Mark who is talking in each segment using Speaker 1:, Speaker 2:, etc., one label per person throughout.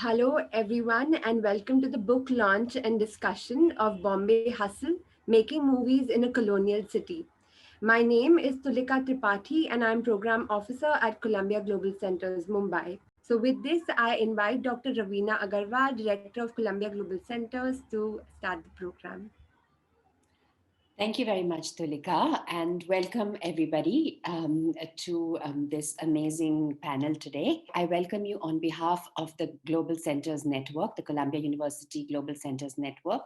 Speaker 1: Hello, everyone, and welcome to the book launch and discussion of Bombay Hustle Making Movies in a Colonial City. My name is Tulika Tripathi, and I'm Program Officer at Columbia Global Centers, Mumbai. So, with this, I invite Dr. Raveena Agarwal, Director of Columbia Global Centers, to start the program.
Speaker 2: Thank you very much, Tulika, and welcome everybody to this amazing panel today. I welcome you on behalf of the Global Centers Network, the Columbia University Global Centers Network,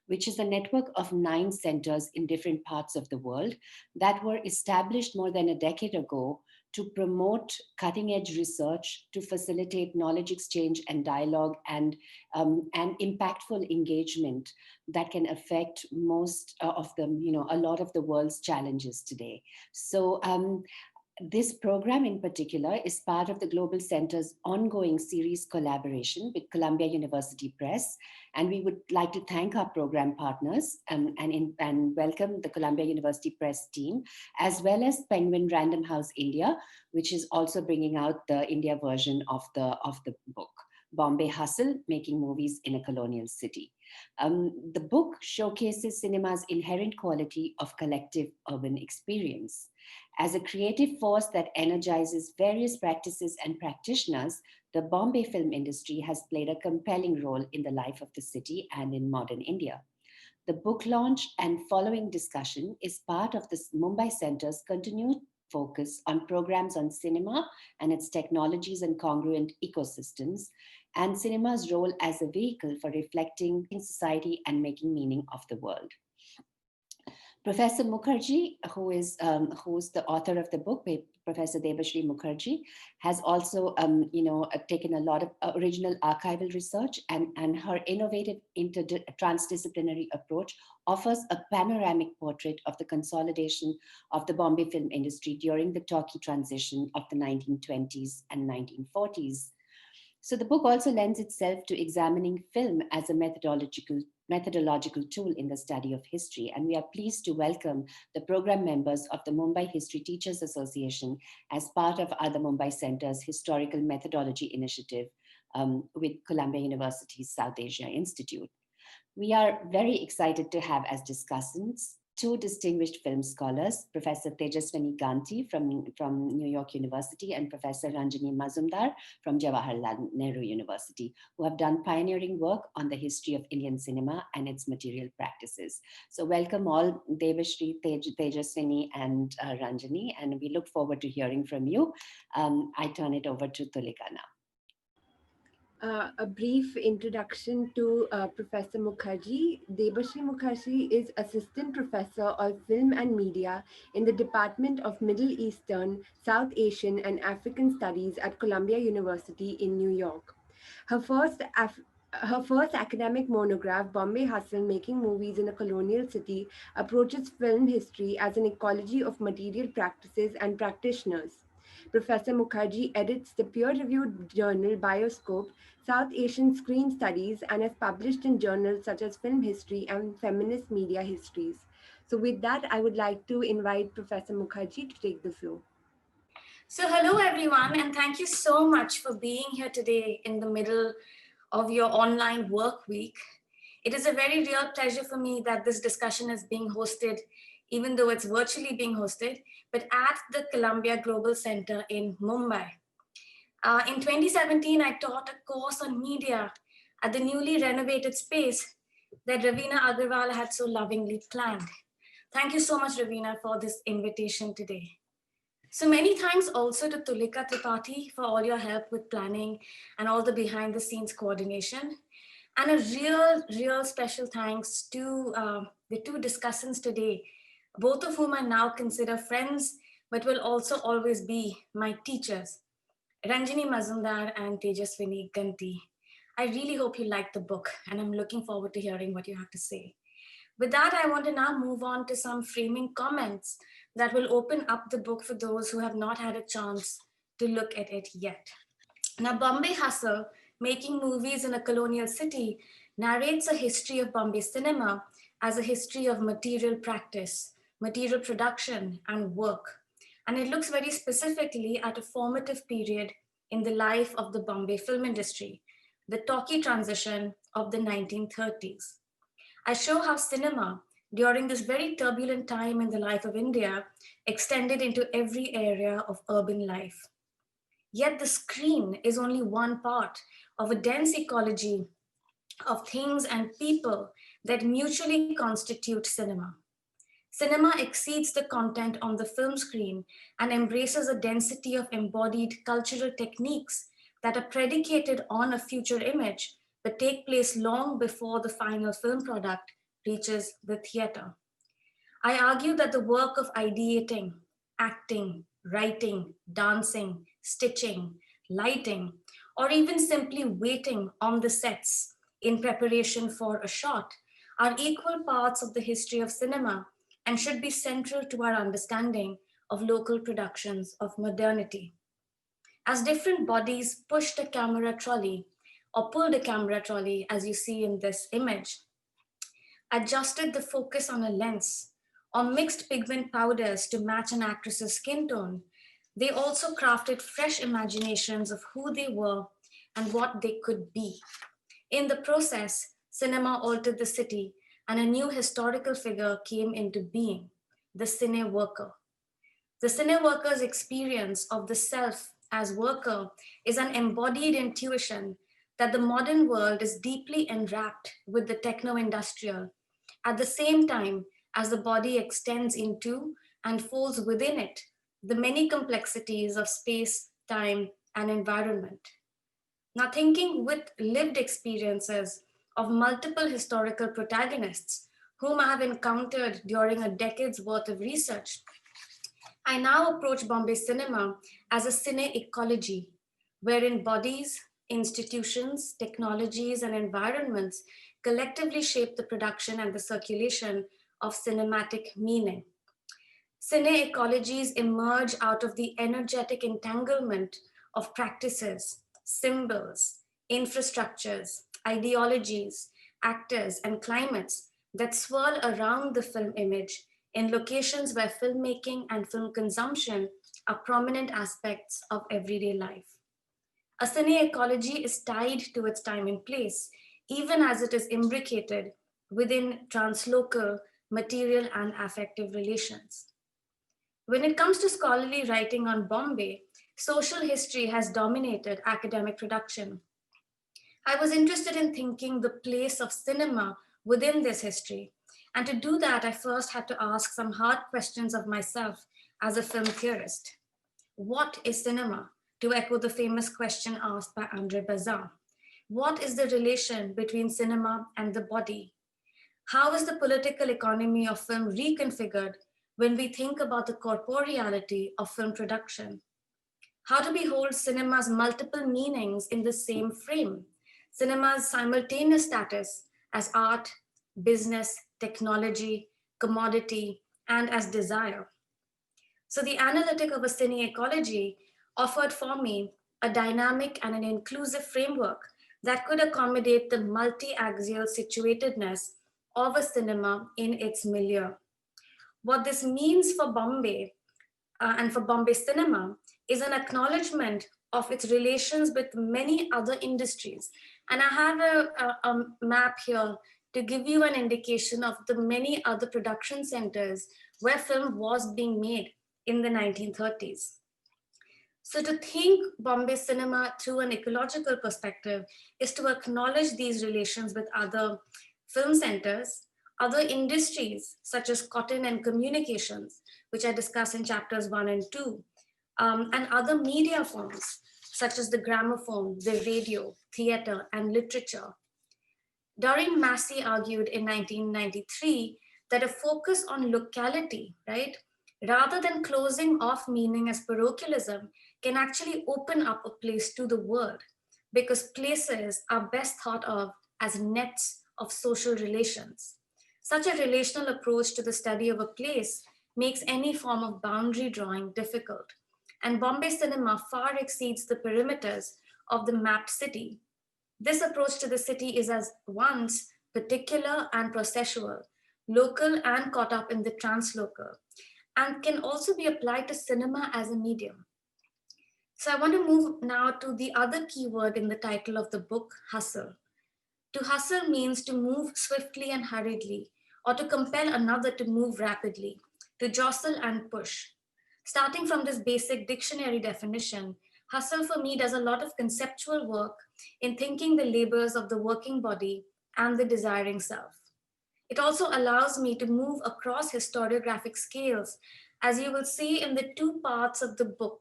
Speaker 2: which is a network of 9 centers in different parts of the world that were established more than a decade ago to promote cutting edge research, to facilitate knowledge exchange and dialogue and impactful engagement that can affect most of them, a lot of the world's challenges today. So this program in particular is part of the Global Center's ongoing series collaboration with Columbia University Press. And we would like to thank our program partners and welcome the Columbia University Press team, as well as Penguin Random House India, which is also bringing out the India version of the book. Bombay Hustle, Making Movies in a Colonial City. The book showcases cinema's inherent quality of collective urban experience. As a creative force that energizes various practices and practitioners, the Bombay film industry has played a compelling role in the life of the city and in modern India. The book launch and following discussion is part of the Mumbai Center's continued focus on programs on cinema and its technologies and congruent ecosystems, and cinema's role as a vehicle for reflecting in society and making meaning of the world. Professor Mukherjee, who's the author of the book, Professor Debashree Mukherjee, has also taken a lot of original archival research, and her innovative transdisciplinary approach offers a panoramic portrait of the consolidation of the Bombay film industry during the talkie transition of the 1920s and 1940s. So the book also lends itself to examining film as a methodological tool in the study of history. And we are pleased to welcome the program members of the Mumbai History Teachers Association as part of the Mumbai Center's Historical Methodology Initiative with Columbia University's South Asia Institute. We are very excited to have as discussants 2 distinguished film scholars, Professor Tejaswini Gandhi from New York University and Professor Ranjani Mazumdar from Jawaharlal Nehru University, who have done pioneering work on the history of Indian cinema and its material practices. So welcome all, Debashree, Tejaswini, and Ranjani, and we look forward to hearing from you. I turn it over to Tulika now.
Speaker 1: A brief introduction to Professor Mukherjee. Debashree Mukherjee is Assistant Professor of Film and Media in the Department of Middle Eastern, South Asian, and African Studies at Columbia University in New York. Her first her first academic monograph, Bombay Hustle Making Movies in a Colonial City, approaches film history as an ecology of material practices and practitioners. Professor Mukherjee edits the peer reviewed journal Bioscope, South Asian Screen Studies, and has published in journals such as Film History and Feminist Media Histories. So, with that, I would like to invite Professor Mukherjee to take the floor.
Speaker 3: So hello everyone, and thank you so much for being here today in the middle of your online work week. It is a very real pleasure for me that this discussion is being hosted, even though it's virtually being hosted, but at the Columbia Global Center in Mumbai. In 2017, I taught a course on media at the newly renovated space that Raveena Agarwal had so lovingly planned. Thank you so much, Raveena, for this invitation today. So many thanks also to Tulika Tripathi for all your help with planning and all the behind the scenes coordination. And a real special thanks to the 2 discussants today, both of whom I now consider friends, but will also always be my teachers, Ranjani Mazumdar and Tejaswini Gandhi. I really hope you liked the book, and I'm looking forward to hearing what you have to say. With that, I want to now move on to some framing comments that will open up the book for those who have not had a chance to look at it yet. Now, Bombay Hustle, Making Movies in a Colonial City, narrates a history of Bombay cinema as a history of material practice, material production, and work. And it looks very specifically at a formative period in the life of the Bombay film industry, the talkie transition of the 1930s. I show how cinema, during this very turbulent time in the life of India, extended into every area of urban life. Yet the screen is only one part of a dense ecology of things and people that mutually constitute cinema. Cinema exceeds the content on the film screen and embraces a density of embodied cultural techniques that are predicated on a future image but take place long before the final film product reaches the theater. I argue that the work of ideating, acting, writing, dancing, stitching, lighting, or even simply waiting on the sets in preparation for a shot are equal parts of the history of cinema and should be central to our understanding of local productions of modernity. As different bodies push the camera trolley or pull the camera trolley, as you see in this image, adjusted the focus on a lens, or mixed pigment powders to match an actress's skin tone, they also crafted fresh imaginations of who they were and what they could be. In the process, cinema altered the city, and a new historical figure came into being, the Cine Worker. The Cine Worker's experience of the self as worker is an embodied intuition that the modern world is deeply enwrapped with the techno industrial, at the same time as the body extends into and folds within it the many complexities of space, time, and environment. Now, thinking with lived experiences of multiple historical protagonists whom I have encountered during a decade's worth of research, I now approach Bombay cinema as a cine ecology, wherein bodies, institutions, technologies, and environments collectively shape the production and the circulation of cinematic meaning. Cine ecologies emerge out of the energetic entanglement of practices, symbols, infrastructures, ideologies, actors, and climates that swirl around the film image in locations where filmmaking and film consumption are prominent aspects of everyday life. A cine ecology is tied to its time and place, even as it is imbricated within translocal material and affective relations. When it comes to scholarly writing on Bombay, social history has dominated academic production. I was interested in thinking the place of cinema within this history. And to do that, I first had to ask some hard questions of myself as a film theorist. What is cinema? To echo the famous question asked by Andre Bazin. What is the relation between cinema and the body? How is the political economy of film reconfigured when we think about the corporeality of film production? How to behold cinema's multiple meanings in the same frame, cinema's simultaneous status as art, business, technology, commodity, and as desire. So the analytic of a cine ecology offered for me a dynamic and an inclusive framework that could accommodate the multi-axial situatedness of a cinema in its milieu. What this means for Bombay and for Bombay cinema is an acknowledgement of its relations with many other industries. And I have a map here to give you an indication of the many other production centers where film was being made in the 1930s. So to think Bombay cinema through an ecological perspective is to acknowledge these relations with other film centers, other industries such as cotton and communications, which I discuss in chapters 1 and 2, and other media forms such as the gramophone, the radio, theater, and literature. Doreen Massey argued in 1993 that a focus on locality, right, rather than closing off meaning as parochialism, can actually open up a place to the world because places are best thought of as nets of social relations. Such a relational approach to the study of a place makes any form of boundary drawing difficult. And Bombay cinema far exceeds the perimeters of the mapped city. This approach to the city is at once particular and processual, local and caught up in the translocal, and can also be applied to cinema as a medium. So I want to move now to the other keyword in the title of the book, hustle. To hustle means to move swiftly and hurriedly, or to compel another to move rapidly, to jostle and push. Starting from this basic dictionary definition, hustle for me does a lot of conceptual work in thinking the labors of the working body and the desiring self. It also allows me to move across historiographic scales, as you will see in the two parts of the book.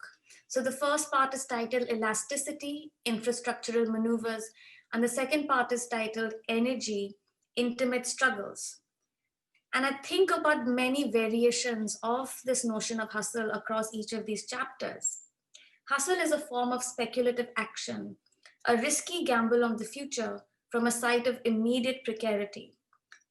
Speaker 3: So, the first part is titled Elasticity, Infrastructural Maneuvers, and the second part is titled Energy, Intimate Struggles. And I think about many variations of this notion of hustle across each of these chapters. Hustle is a form of speculative action, a risky gamble on the future from a site of immediate precarity.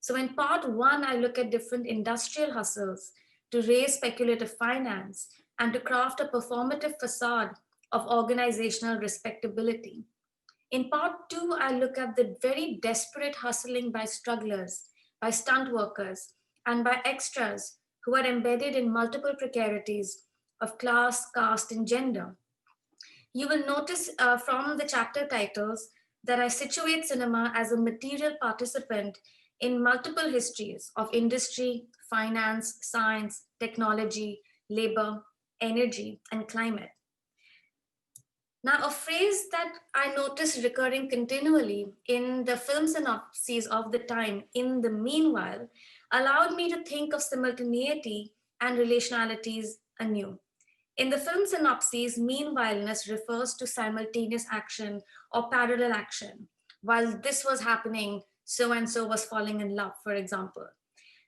Speaker 3: So, in part one, I look at different industrial hustles to raise speculative finance and to craft a performative facade of organizational respectability. In part two, I look at the very desperate hustling by strugglers, by stunt workers, and by extras who are embedded in multiple precarities of class, caste, and gender. You will notice from the chapter titles that I situate cinema as a material participant in multiple histories of industry, finance, science, technology, labor, energy, and climate. Now, a phrase that I noticed recurring continually in the film synopses of the time, in the meanwhile, allowed me to think of simultaneity and relationalities anew. In the film synopses, meanwhileness refers to simultaneous action or parallel action. While this was happening, so and so was falling in love, for example.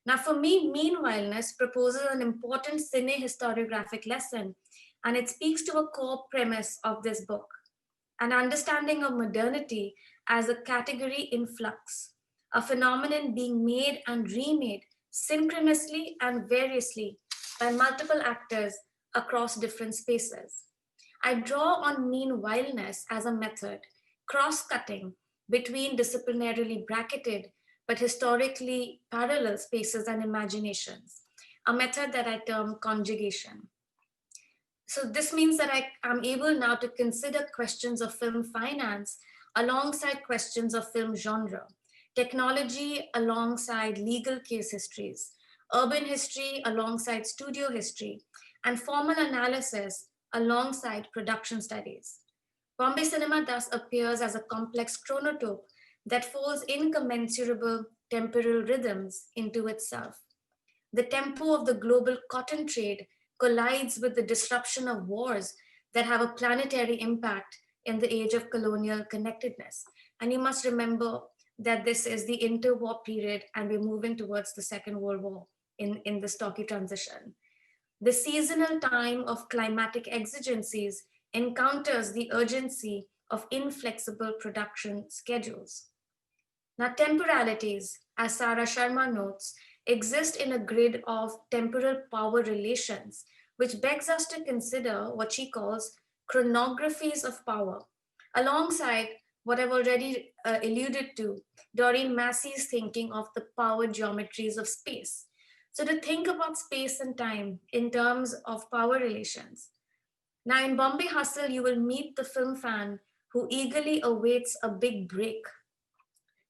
Speaker 3: Now, for me, meanwhileness proposes an important cine historiographic lesson, and it speaks to a core premise of this book, an understanding of modernity as a category in flux, a phenomenon being made and remade synchronously and variously by multiple actors across different spaces. I draw on meanwhileness as a method, cross cutting between disciplinarily bracketed but historically parallel spaces and imaginations, a method that I term conjugation. So this means that I am able now to consider questions of film finance alongside questions of film genre, technology alongside legal case histories, urban history alongside studio history, and formal analysis alongside production studies. Bombay cinema thus appears as a complex chronotope that folds incommensurable temporal rhythms into itself. The tempo of the global cotton trade collides with the disruption of wars that have a planetary impact in the age of colonial connectedness. And you must remember that this is the interwar period and we're moving towards the Second World War in this talkie transition. The seasonal time of climatic exigencies encounters the urgency of inflexible production schedules. Now, temporalities, as Sarah Sharma notes, exist in a grid of temporal power relations, which begs us to consider what she calls chronographies of power, alongside what I've already alluded to, Doreen Massey's thinking of the power geometries of space. So, to think about space and time in terms of power relations. Now, in Bombay Hustle, you will meet the film fan who eagerly awaits a big break,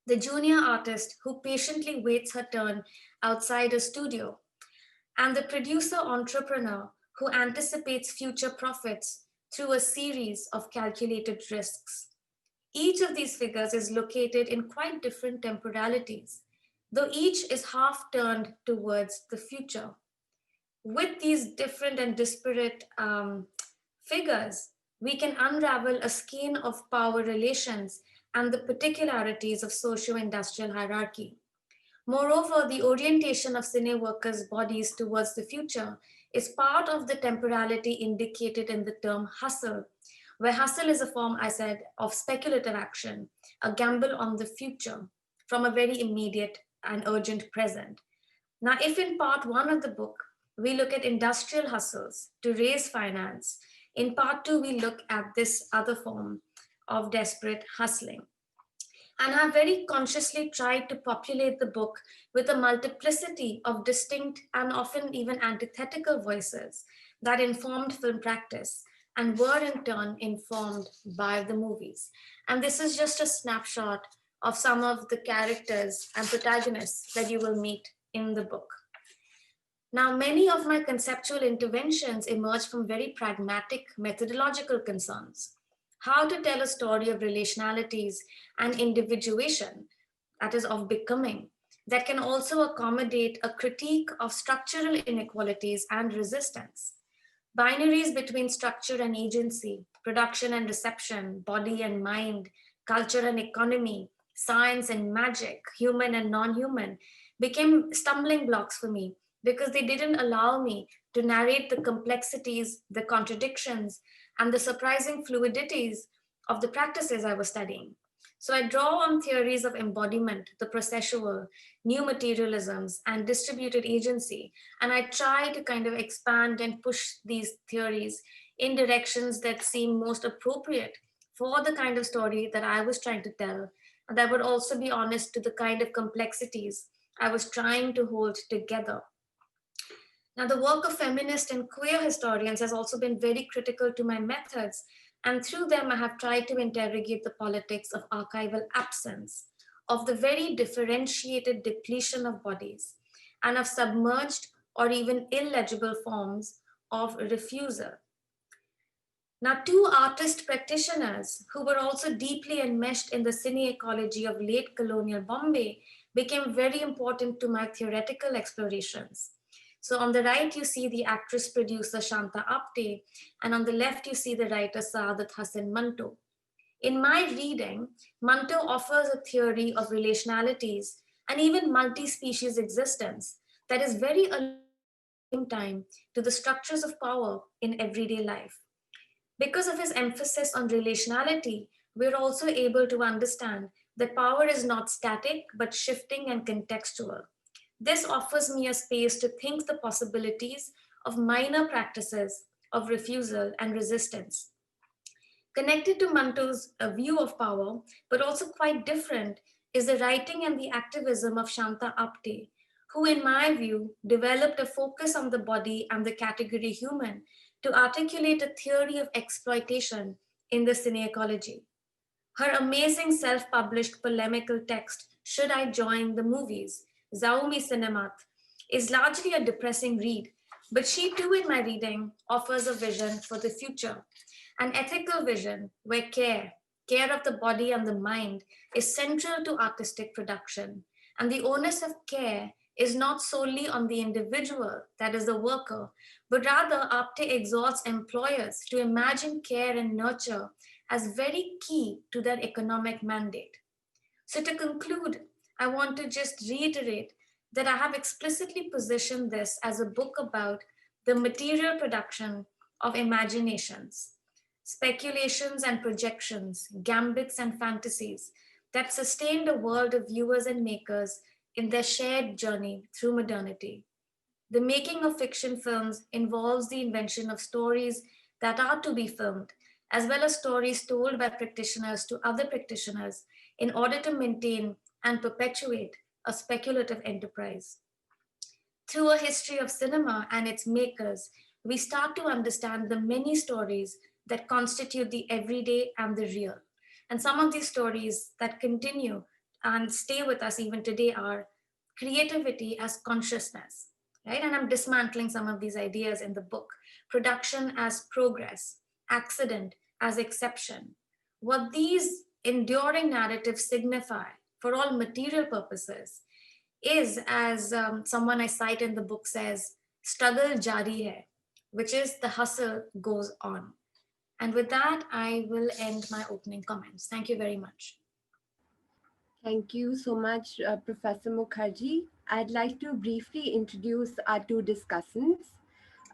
Speaker 3: the junior artist who patiently waits her turn outside a studio, and the producer entrepreneur who anticipates future profits through a series of calculated risks. Each of these figures is located in quite different temporalities, though each is half turned towards the future. With these different and disparate figures, we can unravel a skein of power relations and the particularities of socio-industrial hierarchy. Moreover, the orientation of cine workers' bodies towards the future is part of the temporality indicated in the term hustle, where hustle is a form, I said, of speculative action, a gamble on the future from a very immediate and urgent present. Now, if in part one of the book, we look at industrial hustles to raise finance, in part two, we look at this other form of desperate hustling. And I've very consciously tried to populate the book with a multiplicity of distinct and often even antithetical voices that informed film practice, and were in turn informed by the movies. And this is just a snapshot of some of the characters and protagonists that you will meet in the book. Now, many of my conceptual interventions emerge from very pragmatic methodological concerns. How to tell a story of relationalities and individuation, that is, of becoming, that can also accommodate a critique of structural inequalities and resistance. Binaries between structure and agency, production and reception, body and mind, culture and economy, science and magic, human and non human, became stumbling blocks for me because they didn't allow me to narrate the complexities, the contradictions, and the surprising fluidities of the practices I was studying. So I draw on theories of embodiment, the processual, new materialisms, and distributed agency. And I try to kind of expand and push these theories in directions that seem most appropriate for the kind of story that I was trying to tell, and that would also be honest to the kind of complexities I was trying to hold together. Now, the work of feminist and queer historians has also been very critical to my methods, and through them, I have tried to interrogate the politics of archival absence, of the very differentiated depletion of bodies, and of submerged or even illegible forms of refusal. Now, two artist practitioners who were also deeply enmeshed in the cine ecology of late colonial Bombay became very important to my theoretical explorations. So, on the right, you see the actress producer Shanta Apti, and on the left, you see the writer Saadat Hassan Manto. In my reading, Manto offers a theory of relationalities and even multi species existence that is very alert at the same time to the structures of power in everyday life. Because of his emphasis on relationality, we're also able to understand that power is not static but shifting and contextual. This offers me a space to think the possibilities of minor practices of refusal and resistance. Connected to Manto's view of power, but also quite different, is the writing and the activism of Shanta Apte, who, in my view, developed a focus on the body and the category human to articulate a theory of exploitation in the cine ecology. Her amazing self published polemical text, Should I Join the Movies? Zaumi Cinemat, is largely a depressing read, but she too, in my reading, offers a vision for the future, an ethical vision where care of the body and the mind, is central to artistic production, and the onus of care is not solely on the individual, that is the worker, but rather Apte exhorts employers to imagine care and nurture as very key to their economic mandate. So, to conclude, I want to just reiterate that I have explicitly positioned this as a book about the material production of imaginations, speculations and projections, gambits and fantasies that sustain the world of viewers and makers in their shared journey through modernity. The making of fiction films involves the invention of stories that are to be filmed, as well as stories told by practitioners to other practitioners in order to maintain and perpetuate a speculative enterprise. Through a history of cinema and its makers, we start to understand the many stories that constitute the everyday and the real. And some of these stories that continue and stay with us even today are creativity as consciousness, right? And I'm dismantling some of these ideas in the book. Production as progress, accident as exception. What these enduring narratives signify for all material purposes is, as someone I cite in the book says, struggle jari hai, which is the hustle goes on. And with that, I will end my opening comments. Thank you very much.
Speaker 1: Thank you so much, Professor Mukherjee. I'd like to briefly introduce our two discussants.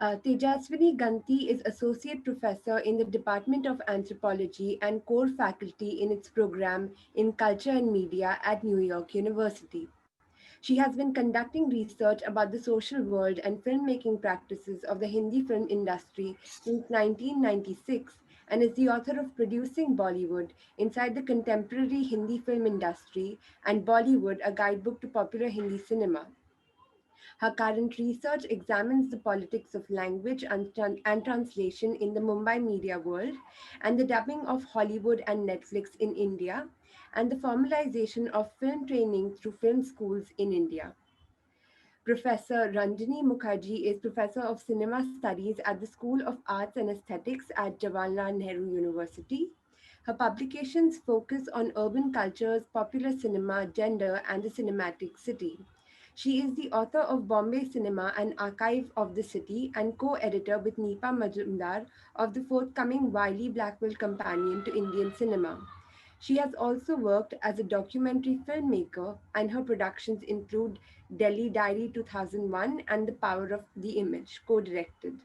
Speaker 1: Tejaswini Gandhi is Associate Professor in the Department of Anthropology and core faculty in its program in Culture and Media at New York University. She has been conducting research about the social world and filmmaking practices of the Hindi film industry since 1996 and is the author of Producing Bollywood Inside the Contemporary Hindi Film Industry and Bollywood, a guidebook to popular Hindi cinema. Her current research examines the politics of language and translation in the Mumbai media world, and the dubbing of Hollywood and Netflix in India, and the formalization of film training through film schools in India. Professor Ranjani Mukherjee is Professor of Cinema Studies at the School of Arts and Aesthetics at Jawaharlal Nehru University. Her publications focus on urban cultures, popular cinema, gender, and the cinematic city. She is the author of Bombay Cinema, an archive of the city, and co editor with Nipa Majumdar of the forthcoming Wiley Blackwell Companion to Indian Cinema. She has also worked as a documentary filmmaker, and her productions include Delhi Diary 2001 and The Power of the Image, co directed.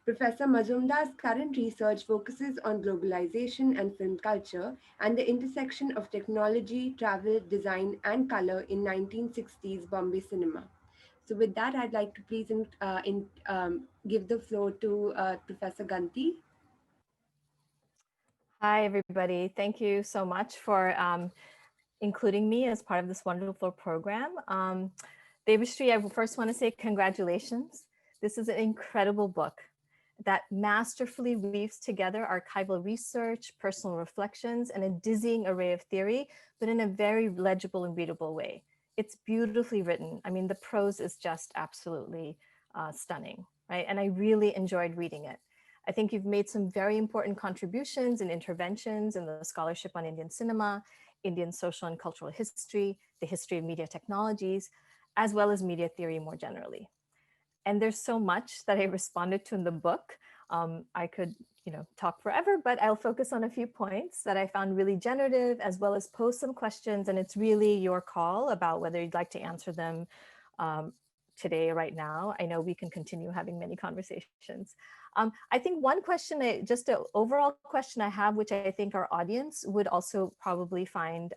Speaker 1: Professor Mazumdar's current research focuses on globalization and film culture and the intersection of technology, travel, design, and color in 1960s Bombay cinema. So, with that, I'd like to please give the floor to Professor Ganti.
Speaker 4: Hi, everybody. Thank you so much for including me as part of this wonderful program. Debashree, I first want to say congratulations. This is an incredible book that masterfully weaves together archival research, personal reflections, and a dizzying array of theory, but in a very legible and readable way. It's beautifully written. I mean, the prose is just absolutely stunning, right? And I really enjoyed reading it. I think you've made some very important contributions and interventions in the scholarship on Indian cinema, Indian social and cultural history, the history of media technologies, as well as media theory more generally. And there's so much that I responded to in the book. I could, talk forever, but I'll focus on a few points that I found really generative, as well as pose some questions. And it's really your call about whether you'd like to answer them today, right now. I know we can continue having many conversations. I think one question, just an overall question I have, which I think our audience would also probably find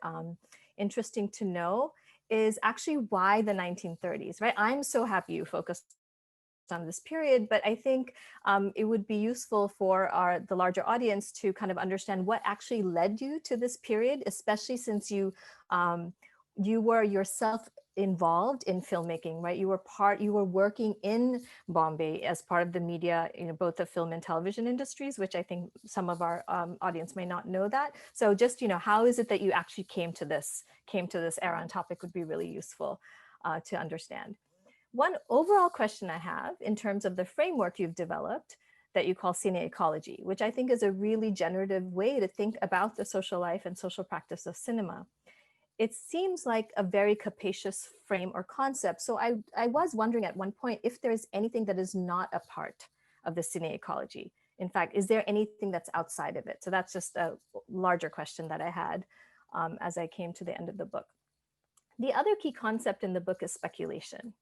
Speaker 4: interesting to know, is actually why the 1930s, right? I'm so happy you focused on this period, but I think it would be useful for the larger audience to kind of understand what actually led you to this period, especially since you were yourself involved in filmmaking, right? You were working in Bombay as part of the media, both the film and television industries, which I think some of our audience may not know that. So just, how is it that you actually came to this era and topic would be really useful to understand. One overall question I have in terms of the framework you've developed that you call cine ecology, which I think is a really generative way to think about the social life and social practice of cinema. It seems like a very capacious frame or concept. So I was wondering at one point if there's anything that is not a part of the cine ecology. In fact, is there anything that's outside of it? So that's just a larger question that I had as I came to the end of the book. The other key concept in the book is speculation.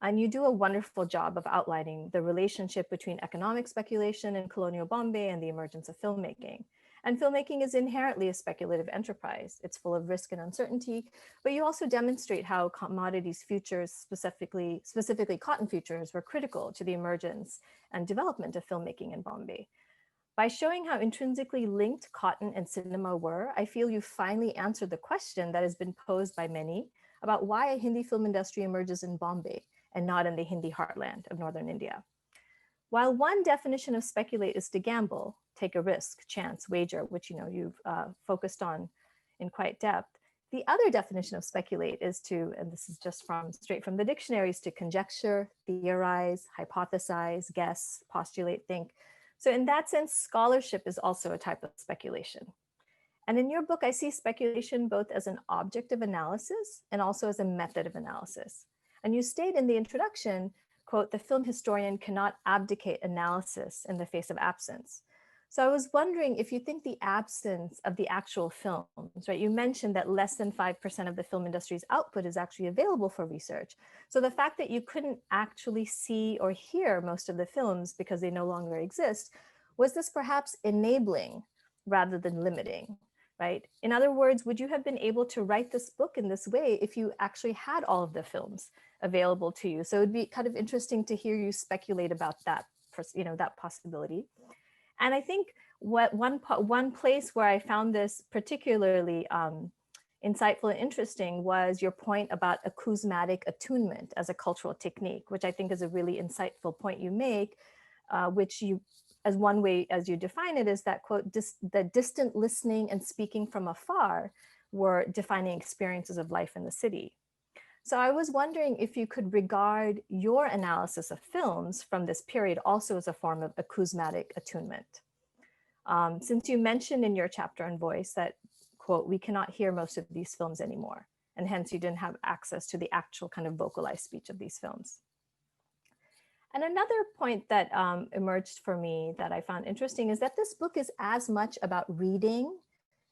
Speaker 4: And you do a wonderful job of outlining the relationship between economic speculation in colonial Bombay and the emergence of filmmaking. And filmmaking is inherently a speculative enterprise. It's full of risk and uncertainty, but you also demonstrate how commodities futures, specifically cotton futures, were critical to the emergence and development of filmmaking in Bombay. By showing how intrinsically linked cotton and cinema were, I feel you finally answered the question that has been posed by many about why a Hindi film industry emerges in Bombay and not in the Hindi heartland of Northern India. While one definition of speculate is to gamble, take a risk, chance, wager, which you've focused on in quite depth, the other definition of speculate is to, and this is just straight from the dictionaries, to conjecture, theorize, hypothesize, guess, postulate, think. So in that sense, scholarship is also a type of speculation. And in your book, I see speculation both as an object of analysis and also as a method of analysis. And you state in the introduction, quote, "The film historian cannot abdicate analysis in the face of absence." So I was wondering if you think the absence of the actual films, right? You mentioned that less than 5% of the film industry's output is actually available for research. So the fact that you couldn't actually see or hear most of the films because they no longer exist, was this perhaps enabling rather than limiting? Right? In other words, would you have been able to write this book in this way if you actually had all of the films available to you? So it'd be kind of interesting to hear you speculate about that, that possibility. And I think one place where I found this particularly insightful and interesting was your point about acousmatic attunement as a cultural technique, which I think is a really insightful point you make, which you, as one way as you define it, is that, quote, the distant listening and speaking from afar were defining experiences of life in the city. So I was wondering if you could regard your analysis of films from this period also as a form of acousmatic attunement. Since you mentioned in your chapter on voice that, quote, we cannot hear most of these films anymore, and hence you didn't have access to the actual kind of vocalized speech of these films. And another point that emerged for me that I found interesting is that this book is as much about reading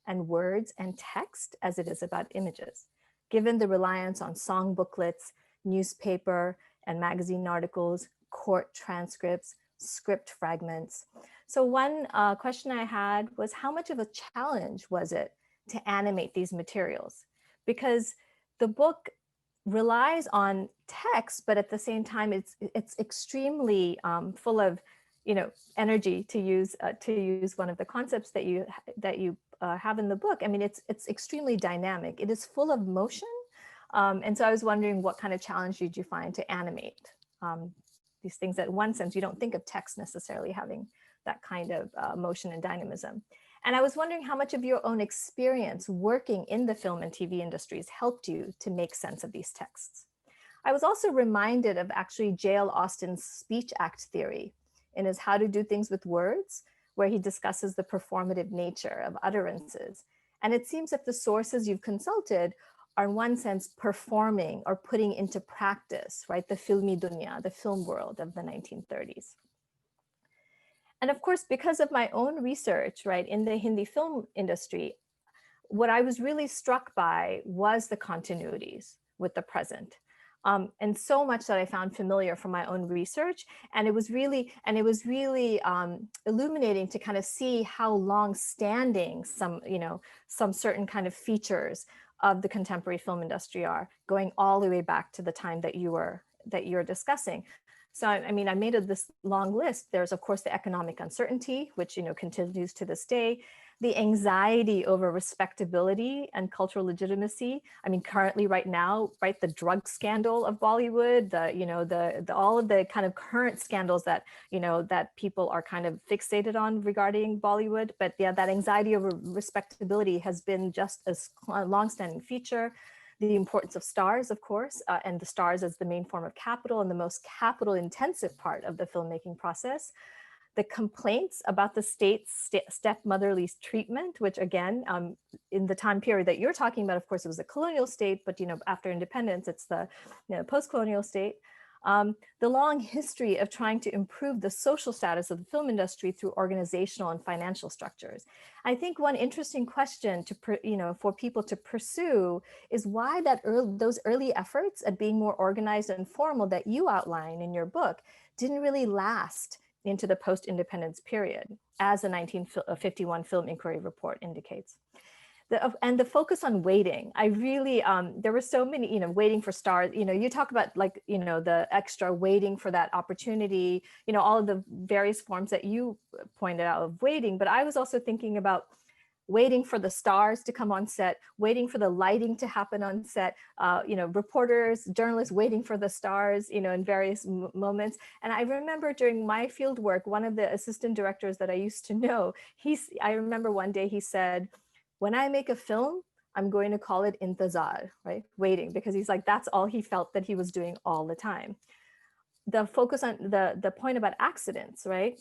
Speaker 4: and words and text as it is about images, given the reliance on song booklets, newspaper and magazine articles, court transcripts, script fragments. So one question I had was, how much of a challenge was it to animate these materials? Because the book relies on text, but at the same time, it's extremely full of, energy, to use one of the concepts that you have in the book. I mean, it's extremely dynamic. It is full of motion, and so I was wondering what kind of challenge did you find to animate these things? That in one sense, you don't think of text necessarily having that kind of motion and dynamism. And I was wondering how much of your own experience working in the film and TV industries helped you to make sense of these texts. I was also reminded of actually J.L. Austin's speech act theory in his How to Do Things with Words, where he discusses the performative nature of utterances. And it seems that the sources you've consulted are in one sense performing or putting into practice, right, the filmi dunya, the film world of the 1930s. And of course, because of my own research, right, in the Hindi film industry, what I was really struck by was the continuities with the present. And so much that I found familiar from my own research. And it was really illuminating to kind of see how long-standing some certain kind of features of the contemporary film industry are, going all the way back to the time that you're discussing. So, I mean, I made this long list. There's, of course, the economic uncertainty, which, continues to this day, the anxiety over respectability and cultural legitimacy. I mean, currently right now, right, the drug scandal of Bollywood, all of the kind of current scandals that, that people are kind of fixated on regarding Bollywood. But yeah, that anxiety over respectability has been just a longstanding feature. The importance of stars, of course, and the stars as the main form of capital and the most capital intensive part of the filmmaking process. The complaints about the state's stepmotherly treatment, which again, in the time period that you're talking about, of course, it was a colonial state, but after independence, it's the post-colonial state. The long history of trying to improve the social status of the film industry through organizational and financial structures. I think one interesting question for people to pursue is why those early efforts at being more organized and formal that you outline in your book didn't really last into the post-independence period, as the 1951 Film Inquiry Report indicates. And the focus on waiting, I really, there were so many, waiting for stars, you talk about like, the extra waiting for that opportunity, all of the various forms that you pointed out of waiting, but I was also thinking about waiting for the stars to come on set, waiting for the lighting to happen on set, reporters, journalists waiting for the stars, in various moments. And I remember during my field work, one of the assistant directors that I used to know, I remember one day he said, when I make a film, I'm going to call it intazar, right? Waiting, because he's like, that's all he felt that he was doing all the time. The focus on the point about accidents, right?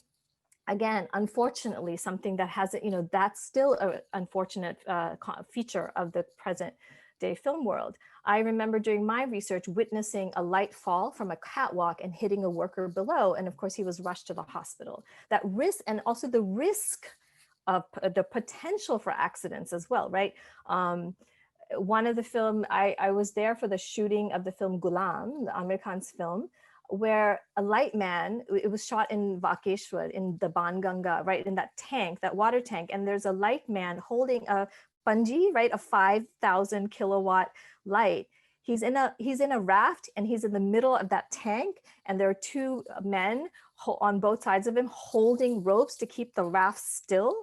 Speaker 4: Again, unfortunately, something that hasn't, that's still an unfortunate feature of the present day film world. I remember during my research witnessing a light fall from a catwalk and hitting a worker below. And of course, he was rushed to the hospital. That risk, and also the risk of the potential for accidents as well, right? One of the film, I was there for the shooting of the film Gulam, the Amir Khan's film, where a light man, it was shot in Vakeshwar, in the Banganga, right, in that tank, that water tank, and there's a light man holding a punji, right, a 5,000 kilowatt light. He's in a raft and he's in the middle of that tank, and there are two men on both sides of him holding ropes to keep the raft still.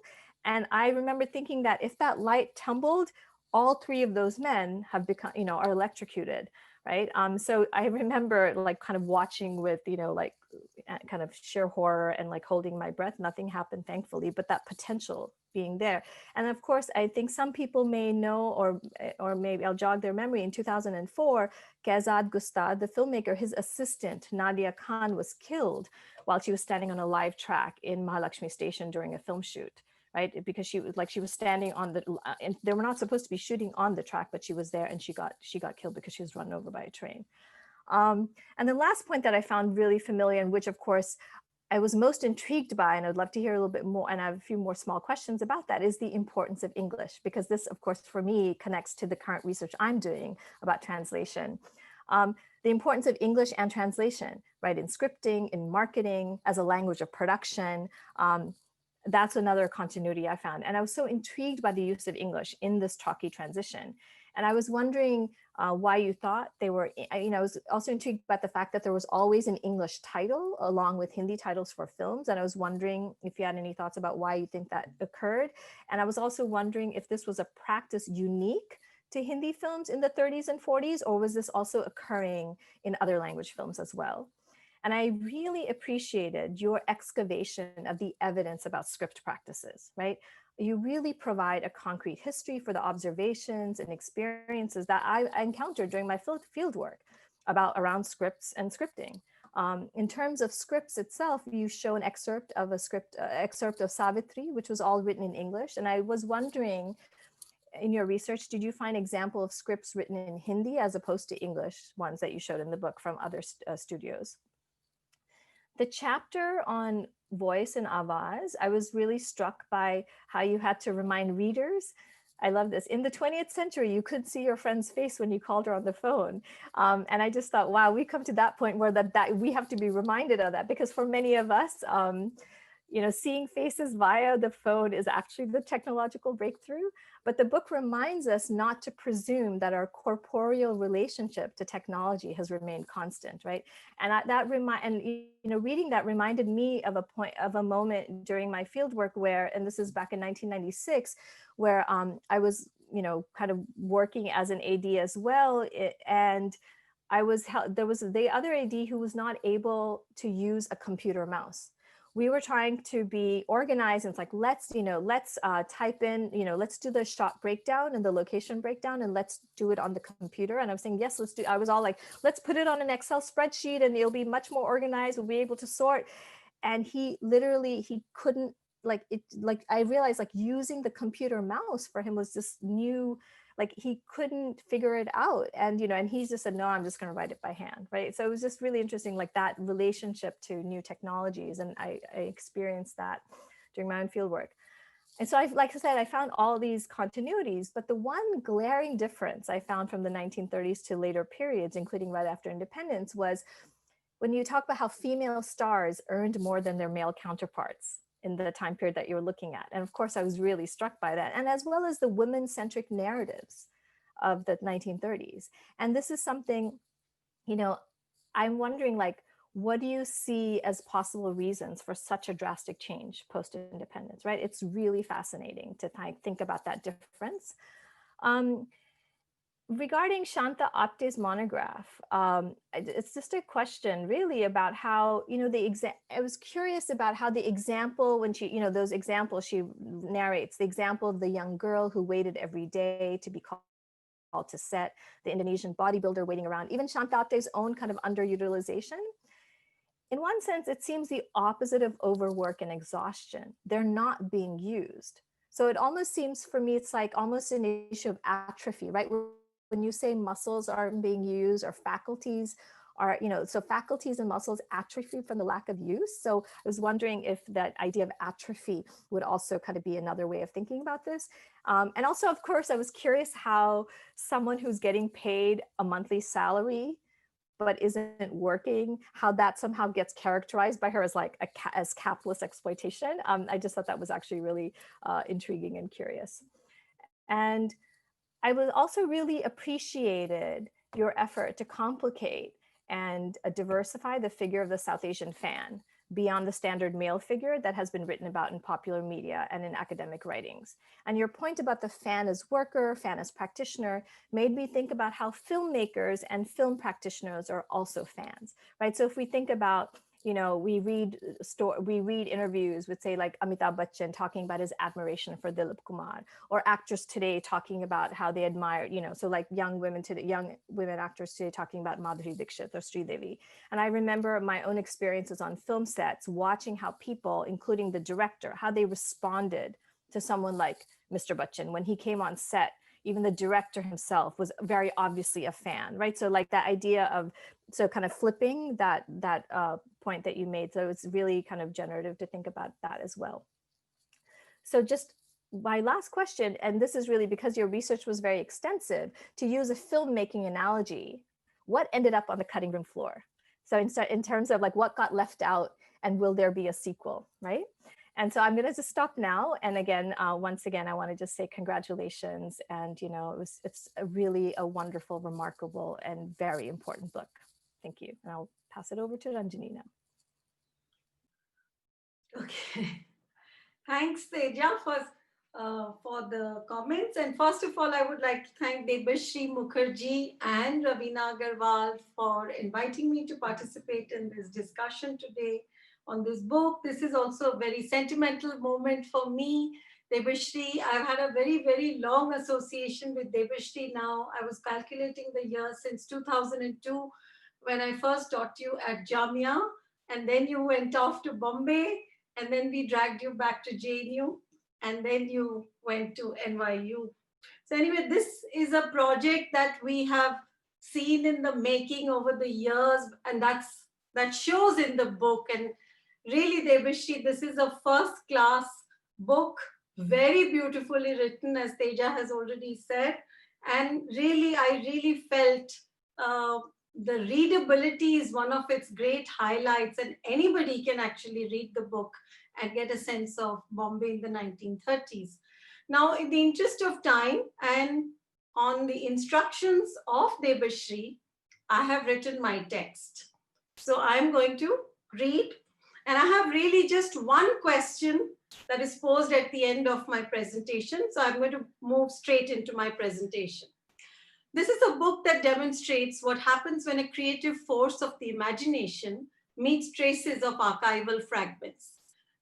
Speaker 4: And I remember thinking that if that light tumbled, all three of those men have become, are electrocuted, right? So I remember like kind of watching with, like kind of sheer horror and like holding my breath. Nothing happened, thankfully, but that potential being there. And of course, I think some people may know, or maybe I'll jog their memory. In 2004, Kazad Gustad, the filmmaker, his assistant Nadia Khan was killed while she was standing on a live track in Mahalakshmi Station during a film shoot, right? Because she was standing on the, and they were not supposed to be shooting on the track, but she was there, and she got killed because she was run over by a train. And the last point that I found really familiar, and which of course I was most intrigued by, and I'd love to hear a little bit more, and I have a few more small questions about that, is the importance of English, because this, of course, for me, connects to the current research I'm doing about translation. The importance of English and translation, right, in scripting, in marketing, as a language of production. That's another continuity I found. And I was so intrigued by the use of English in this talkie transition. And I was wondering why you thought they were, I was also intrigued by the fact that there was always an English title along with Hindi titles for films. And I was wondering if you had any thoughts about why you think that occurred. And I was also wondering if this was a practice unique to Hindi films in the 30s and 40s, or was this also occurring in other language films as well? And I really appreciated your excavation of the evidence about script practices, right? You really provide a concrete history for the observations and experiences that I encountered during my field work around scripts and scripting. In terms of scripts itself, you show an excerpt of excerpt of Savitri, which was all written in English. And I was wondering, in your research, did you find example of scripts written in Hindi as opposed to English ones that you showed in the book from other studios? The chapter on voice and avaz, I was really struck by how you had to remind readers. I love this. In the 20th century, you could see your friend's face when you called her on the phone. And I just thought, wow, we come to that point where that we have to be reminded of that, because for many of us, seeing faces via the phone is actually the technological breakthrough. But the book reminds us not to presume that our corporeal relationship to technology has remained constant, right? And reading that reminded me of a moment during my fieldwork where, and this is back in 1996, where I was, kind of working as an AD as well, and there was the other AD who was not able to use a computer mouse. We were trying to be organized, and it's like, let's type in, let's do the shot breakdown and the location breakdown, and let's do it on the computer. And I was saying, yes, let's do. I was all like, let's put it on an Excel spreadsheet and it'll be much more organized. We'll be able to sort. And he couldn't, I realized like using the computer mouse for him was this new, like he couldn't figure it out. And, and he just said, no, I'm just going to write it by hand. Right. So it was just really interesting, like that relationship to new technologies. And I experienced that during my own fieldwork. And so like I said, I found all these continuities, but the one glaring difference I found from the 1930s to later periods, including right after independence, was when you talk about how female stars earned more than their male counterparts in the time period that you're looking at. And of course, I was really struck by that. And as well as the women-centric narratives of the 1930s. And this is something, I'm wondering, like, what do you see as possible reasons for such a drastic change post-independence, right? It's really fascinating to think about that difference. Regarding Shanta Apte's monograph, it's just a question really about how, I was curious about how the example, when she, those examples she narrates, the example of the young girl who waited every day to be called to set, the Indonesian bodybuilder waiting around, even Shanta Apte's own kind of underutilization. In one sense, it seems the opposite of overwork and exhaustion. They're not being used. So it almost seems for me, it's like almost an issue of atrophy, right? When you say muscles aren't being used or faculties are, so faculties and muscles atrophy from the lack of use. So I was wondering if that idea of atrophy would also kind of be another way of thinking about this. And also, of course, I was curious how someone who's getting paid a monthly salary but isn't working, how that somehow gets characterized by her as like as capitalist exploitation. I just thought that was actually really intriguing and curious. And I was also really appreciated your effort to complicate and diversify the figure of the South Asian fan, beyond the standard male figure that has been written about in popular media and in academic writings. And your point about the fan as worker, fan as practitioner made me think about how filmmakers and film practitioners are also fans, right? So if we think about, you know, we read interviews with, say, like Amitabh Bachchan talking about his admiration for Dilip Kumar, or actors today talking about how they admire, you know, so like young women actors today talking about Madhuri Dixit or Sridevi. And I remember my own experiences on film sets, watching how people, including the director, how they responded to someone like Mr. Bachchan when he came on set. Even the director himself was very obviously a fan, right? So like that idea of, so kind of flipping that point that you made. So it's really kind of generative to think about that as well. So just my last question, and this is really because your research was very extensive, to use a filmmaking analogy, what ended up on the cutting room floor? So in terms of like what got left out, and will there be a sequel, right? And so I'm going to just stop now. And again, once again, I want to just say congratulations. And, you know, it's really a wonderful, remarkable, and very important book. Thank you. And I'll pass it over to Ranjani now.
Speaker 5: Okay. Thanks, Teja, for the comments. And first of all, I would like to thank Debashree Mukherjee and Raveena Agarwal for inviting me to participate in this discussion today on this book. This is also a very sentimental moment for me. Debashree, I've had a very, very long association with Debashree now. I was calculating the years since 2002 when I first taught you at Jamia, and then you went off to Bombay, and then we dragged you back to JNU, and then you went to NYU. So anyway, this is a project that we have seen in the making over the years, and that shows in the book. And really, Debashree, this is a first-class book, very beautifully written, as Teja has already said. And really, I really felt the readability is one of its great highlights, and anybody can actually read the book and get a sense of Bombay in the 1930s. Now, in the interest of time and on the instructions of Debashree, I have written my text. So I'm going to read, and I have really just one question that is posed at the end of my presentation. So I'm going to move straight into my presentation. This is a book that demonstrates what happens when a creative force of the imagination meets traces of archival fragments.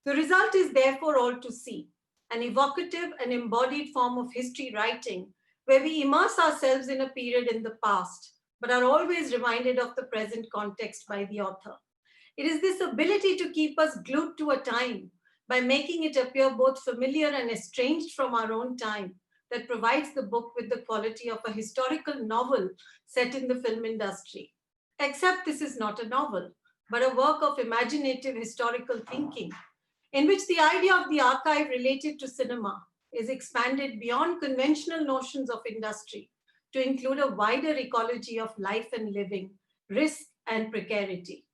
Speaker 5: The result is therefore all to see, an evocative and embodied form of history writing where we immerse ourselves in a period in the past, but are always reminded of the present context by the author. It is this ability to keep us glued to a time by making it appear both familiar and estranged from our own time that provides the book with the quality of a historical novel set in the film industry. Except this is not a novel, but a work of imaginative historical thinking, in which the idea of the archive related to cinema is expanded beyond conventional notions of industry to include a wider ecology of life and living, risk and precarity.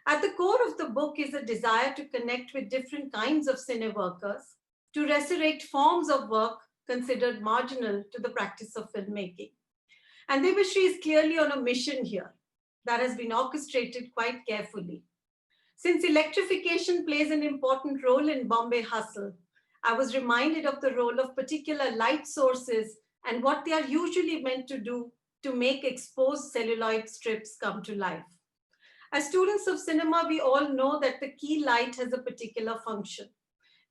Speaker 5: At the core of the book is a desire to connect with different kinds of cine workers, to resurrect forms of work considered marginal to the practice of filmmaking. And Debashree is clearly on a mission here that has been orchestrated quite carefully. Since electrification plays an important role in Bombay hustle, I was reminded of the role of particular light sources and what they are usually meant to do to make exposed celluloid strips come to life. As students of cinema, we all know that the key light has a particular function.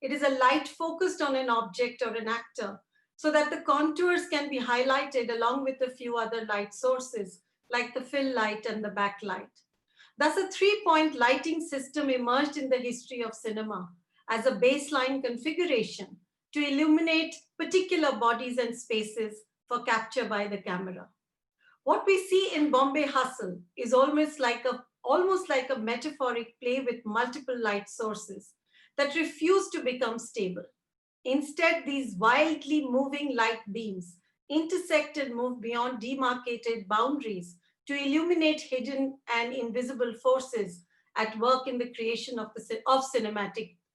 Speaker 5: It is a light focused on an object or an actor so that the contours can be highlighted along with a few other light sources like the fill light and the backlight. Thus, a three-point lighting system emerged in the history of cinema as a baseline configuration to illuminate particular bodies and spaces for capture by the camera. What we see in Bombay Hustle is almost like a metaphoric play with multiple light sources that refuse to become stable. Instead, these wildly moving light beams intersect and move beyond demarcated boundaries to illuminate hidden and invisible forces at work in the creation of the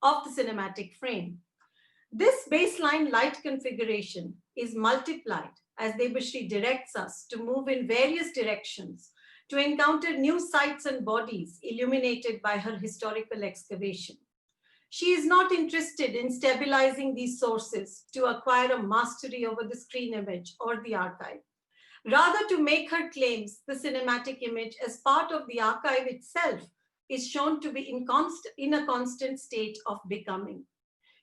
Speaker 5: cinematic frame. This baseline light configuration is multiplied as Debashree directs us to move in various directions to encounter new sights and bodies illuminated by her historical excavation. She is not interested in stabilizing these sources to acquire a mastery over the screen image or the archive. Rather, to make her claims, the cinematic image as part of the archive itself is shown to be in a constant state of becoming.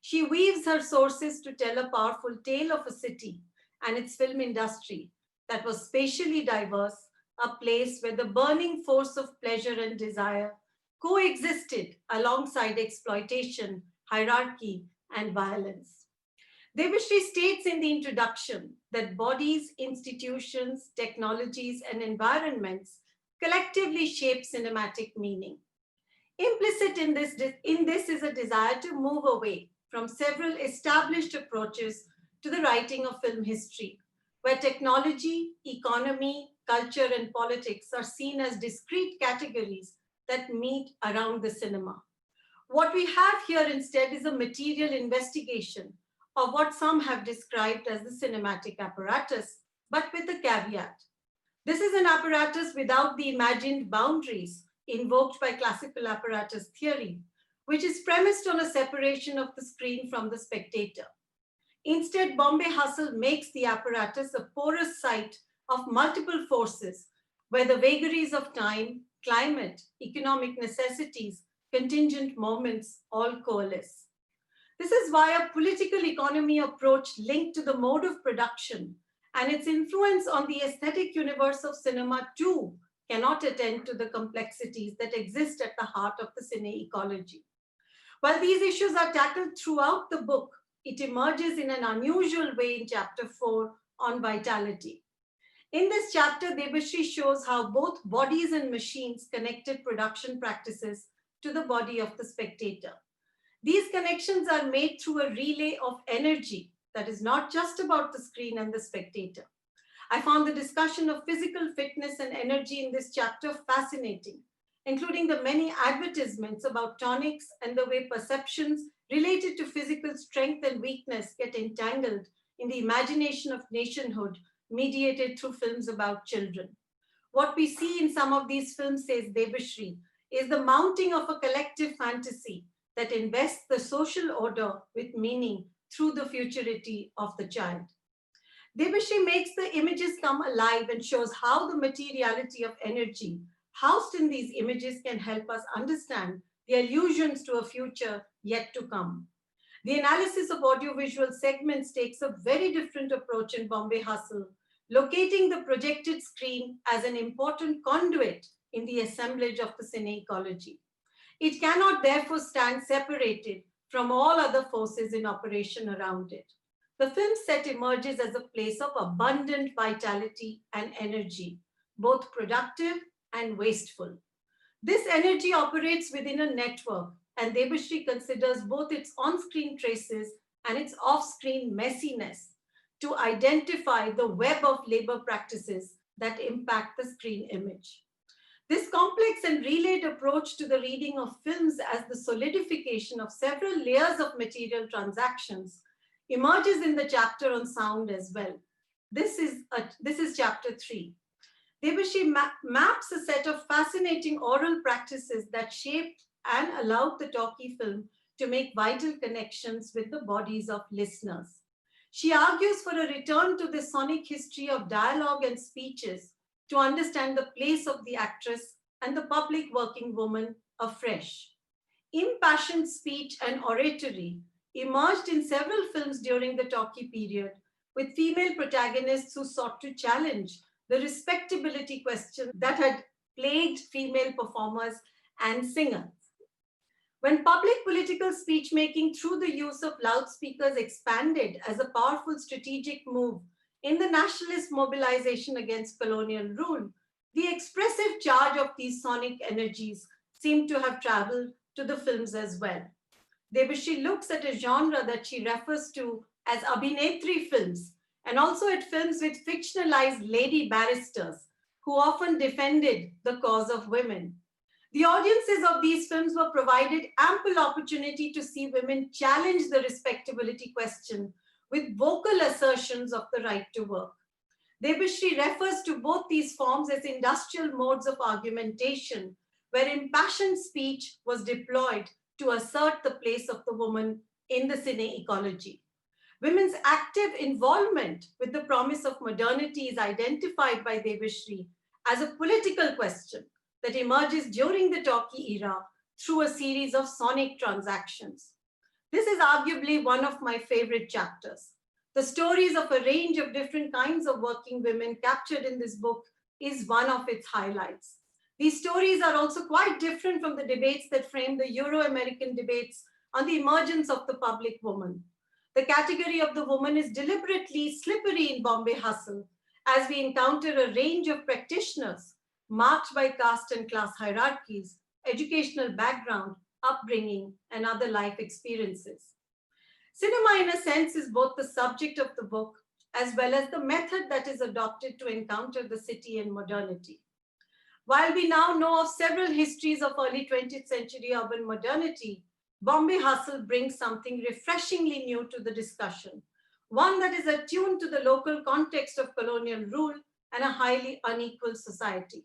Speaker 5: She weaves her sources to tell a powerful tale of a city and its film industry that was spatially diverse, a place where the burning force of pleasure and desire coexisted alongside exploitation, hierarchy, and violence. Debashree states in the introduction that bodies, institutions, technologies, and environments collectively shape cinematic meaning. Implicit in this is a desire to move away from several established approaches to the writing of film history, where technology, economy, culture, and politics are seen as discrete categories that meet around the cinema. What we have here instead is a material investigation of what some have described as the cinematic apparatus, but with a caveat. This is an apparatus without the imagined boundaries invoked by classical apparatus theory, which is premised on a separation of the screen from the spectator. Instead, Bombay Hustle makes the apparatus a porous site of multiple forces, where the vagaries of time, climate, economic necessities, contingent moments all coalesce. This is why a political economy approach linked to the mode of production and its influence on the aesthetic universe of cinema too cannot attend to the complexities that exist at the heart of the cine ecology. While these issues are tackled throughout the book, it emerges in an unusual way in chapter 4 on vitality. In this chapter, Debashree shows how both bodies and machines connected production practices to the body of the spectator. These connections are made through a relay of energy that is not just about the screen and the spectator. I found the discussion of physical fitness and energy in this chapter fascinating, including the many advertisements about tonics and the way perceptions related to physical strength and weakness get entangled in the imagination of nationhood mediated through films about children. What we see in some of these films, says Debashree, is the mounting of a collective fantasy that invests the social order with meaning through the futurity of the child. Debashree makes the images come alive and shows how the materiality of energy housed in these images can help us understand the allusions to a future yet to come. The analysis of audiovisual segments takes a very different approach in Bombay Hustle, locating the projected screen as an important conduit in the assemblage of the cine ecology. It cannot therefore stand separated from all other forces in operation around it. The film set emerges as a place of abundant vitality and energy, both productive and wasteful. This energy operates within a network, and Debashree considers both its on-screen traces and its off-screen messiness to identify the web of labor practices that impact the screen image. This complex and relayed approach to the reading of films as the solidification of several layers of material transactions emerges in the chapter on sound as well. This is chapter 3. Debashree maps a set of fascinating oral practices that shaped and allowed the talkie film to make vital connections with the bodies of listeners. She argues for a return to the sonic history of dialogue and speeches to understand the place of the actress and the public working woman afresh. Impassioned speech and oratory emerged in several films during the talkie period, with female protagonists who sought to challenge the respectability question that had plagued female performers and singers. When public political speech-making through the use of loudspeakers expanded as a powerful strategic move in the nationalist mobilization against colonial rule, the expressive charge of these sonic energies seemed to have traveled to the films as well. Debashree looks at a genre that she refers to as Abhinetri films, and also at films with fictionalized lady barristers who often defended the cause of women. The audiences of these films were provided ample opportunity to see women challenge the respectability question with vocal assertions of the right to work. Debashree refers to both these forms as industrial modes of argumentation, where impassioned speech was deployed to assert the place of the woman in the cine ecology. Women's active involvement with the promise of modernity is identified by Debashree as a political question that emerges during the talkie era through a series of sonic transactions. This is arguably one of my favorite chapters. The stories of a range of different kinds of working women captured in this book is one of its highlights. These stories are also quite different from the debates that frame the Euro-American debates on the emergence of the public woman. The category of the woman is deliberately slippery in Bombay Hustle, as we encounter a range of practitioners marked by caste and class hierarchies, educational background, upbringing, and other life experiences. Cinema, in a sense, is both the subject of the book as well as the method that is adopted to encounter the city and modernity. While we now know of several histories of early 20th century urban modernity, Bombay Hustle brings something refreshingly new to the discussion, one that is attuned to the local context of colonial rule and a highly unequal society.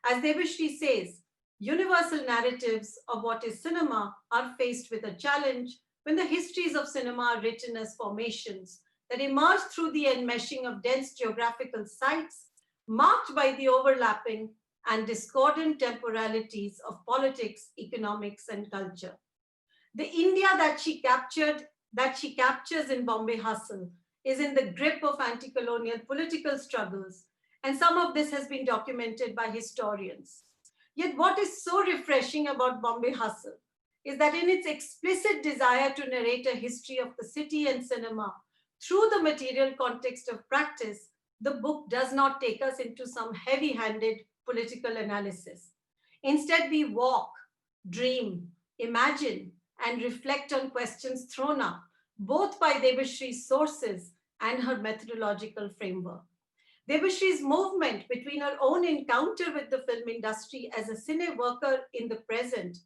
Speaker 5: As Debashree says, universal narratives of what is cinema are faced with a challenge when the histories of cinema are written as formations that emerge through the enmeshing of dense geographical sites marked by the overlapping and discordant temporalities of politics, economics, and culture. The India that she captures in Bombay Hustle is in the grip of anti-colonial political struggles, and some of this has been documented by historians. Yet what is so refreshing about Bombay Hustle is that in its explicit desire to narrate a history of the city and cinema through the material context of practice, the book does not take us into some heavy-handed political analysis. Instead, we walk, dream, imagine, and reflect on questions thrown up, both by Debashree's sources and her methodological framework. Debashree's movement between her own encounter with the film industry as a cine worker in the present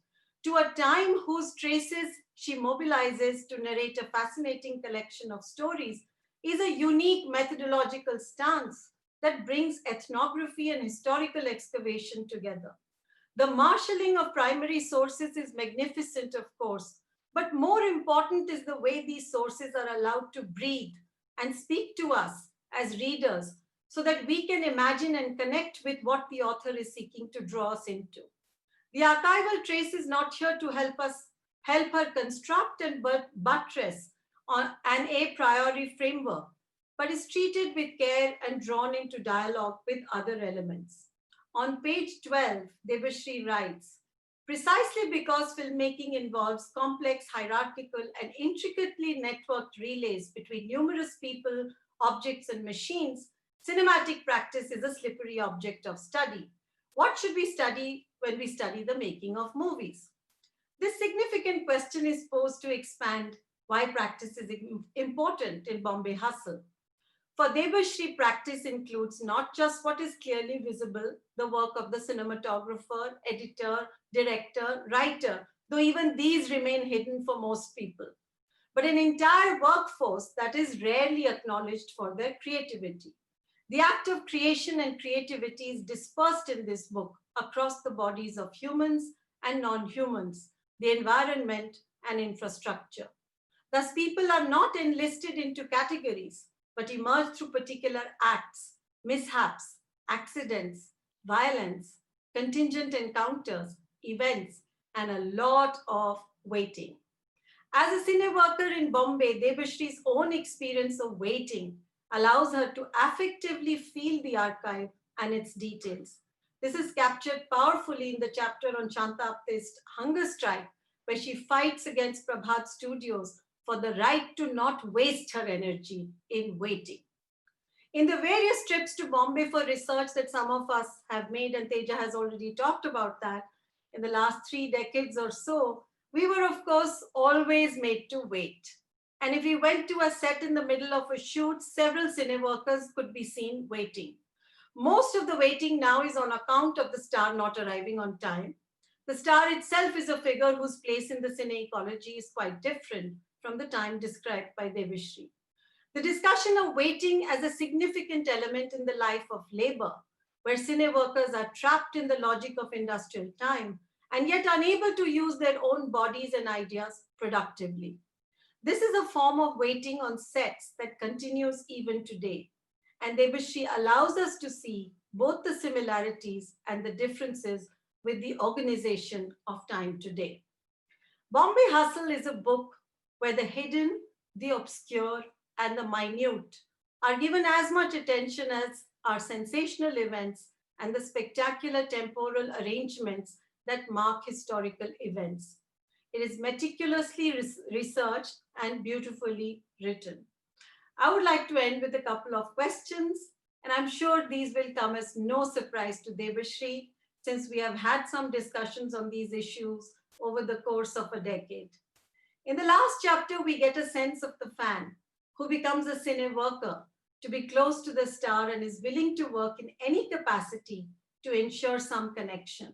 Speaker 5: to a time whose traces she mobilizes to narrate a fascinating collection of stories is a unique methodological stance that brings ethnography and historical excavation together. The marshalling of primary sources is magnificent, of course, but more important is the way these sources are allowed to breathe and speak to us as readers so that we can imagine and connect with what the author is seeking to draw us into. The archival trace is not here to help her construct and buttress on an a priori framework, but is treated with care and drawn into dialogue with other elements. On page 12, Debashree writes, precisely because filmmaking involves complex, hierarchical, and intricately networked relays between numerous people, objects, and machines, cinematic practice is a slippery object of study. What should we study when we study the making of movies? This significant question is posed to expand why practice is important in Bombay Hustle. For Debashree, practice includes not just what is clearly visible, the work of the cinematographer, editor, director, writer, though even these remain hidden for most people, but an entire workforce that is rarely acknowledged for their creativity. The act of creation and creativity is dispersed in this book across the bodies of humans and non-humans, the environment and infrastructure. Thus, people are not enlisted into categories, but emerge through particular acts, mishaps, accidents, violence, contingent encounters, events, and a lot of waiting. As a cine worker in Bombay, Debashree's own experience of waiting allows her to affectively feel the archive and its details. This is captured powerfully in the chapter on Shanta Apti's hunger strike, where she fights against Prabhat Studios for the right to not waste her energy in waiting. In the various trips to Bombay for research that some of us have made, and Teja has already talked about that, in the last 3 decades or so, we were, of course, always made to wait. And if we went to a set in the middle of a shoot, several cine workers could be seen waiting. Most of the waiting now is on account of the star not arriving on time. The star itself is a figure whose place in the cine ecology is quite different from the time described by Debashree. The discussion of waiting as a significant element in the life of labor, where cine workers are trapped in the logic of industrial time and yet unable to use their own bodies and ideas productively. This is a form of waiting on sets that continues even today. And Debashree allows us to see both the similarities and the differences with the organization of time today. Bombay Hustle is a book where the hidden, the obscure, and the minute are given as much attention as our sensational events and the spectacular temporal arrangements that mark historical events. It is meticulously researched and beautifully written. I would like to end with a couple of questions, and I'm sure these will come as no surprise to Debashree, since we have had some discussions on these issues over the course of a decade. In the last chapter, we get a sense of the fan who becomes a cine worker to be close to the star and is willing to work in any capacity to ensure some connection.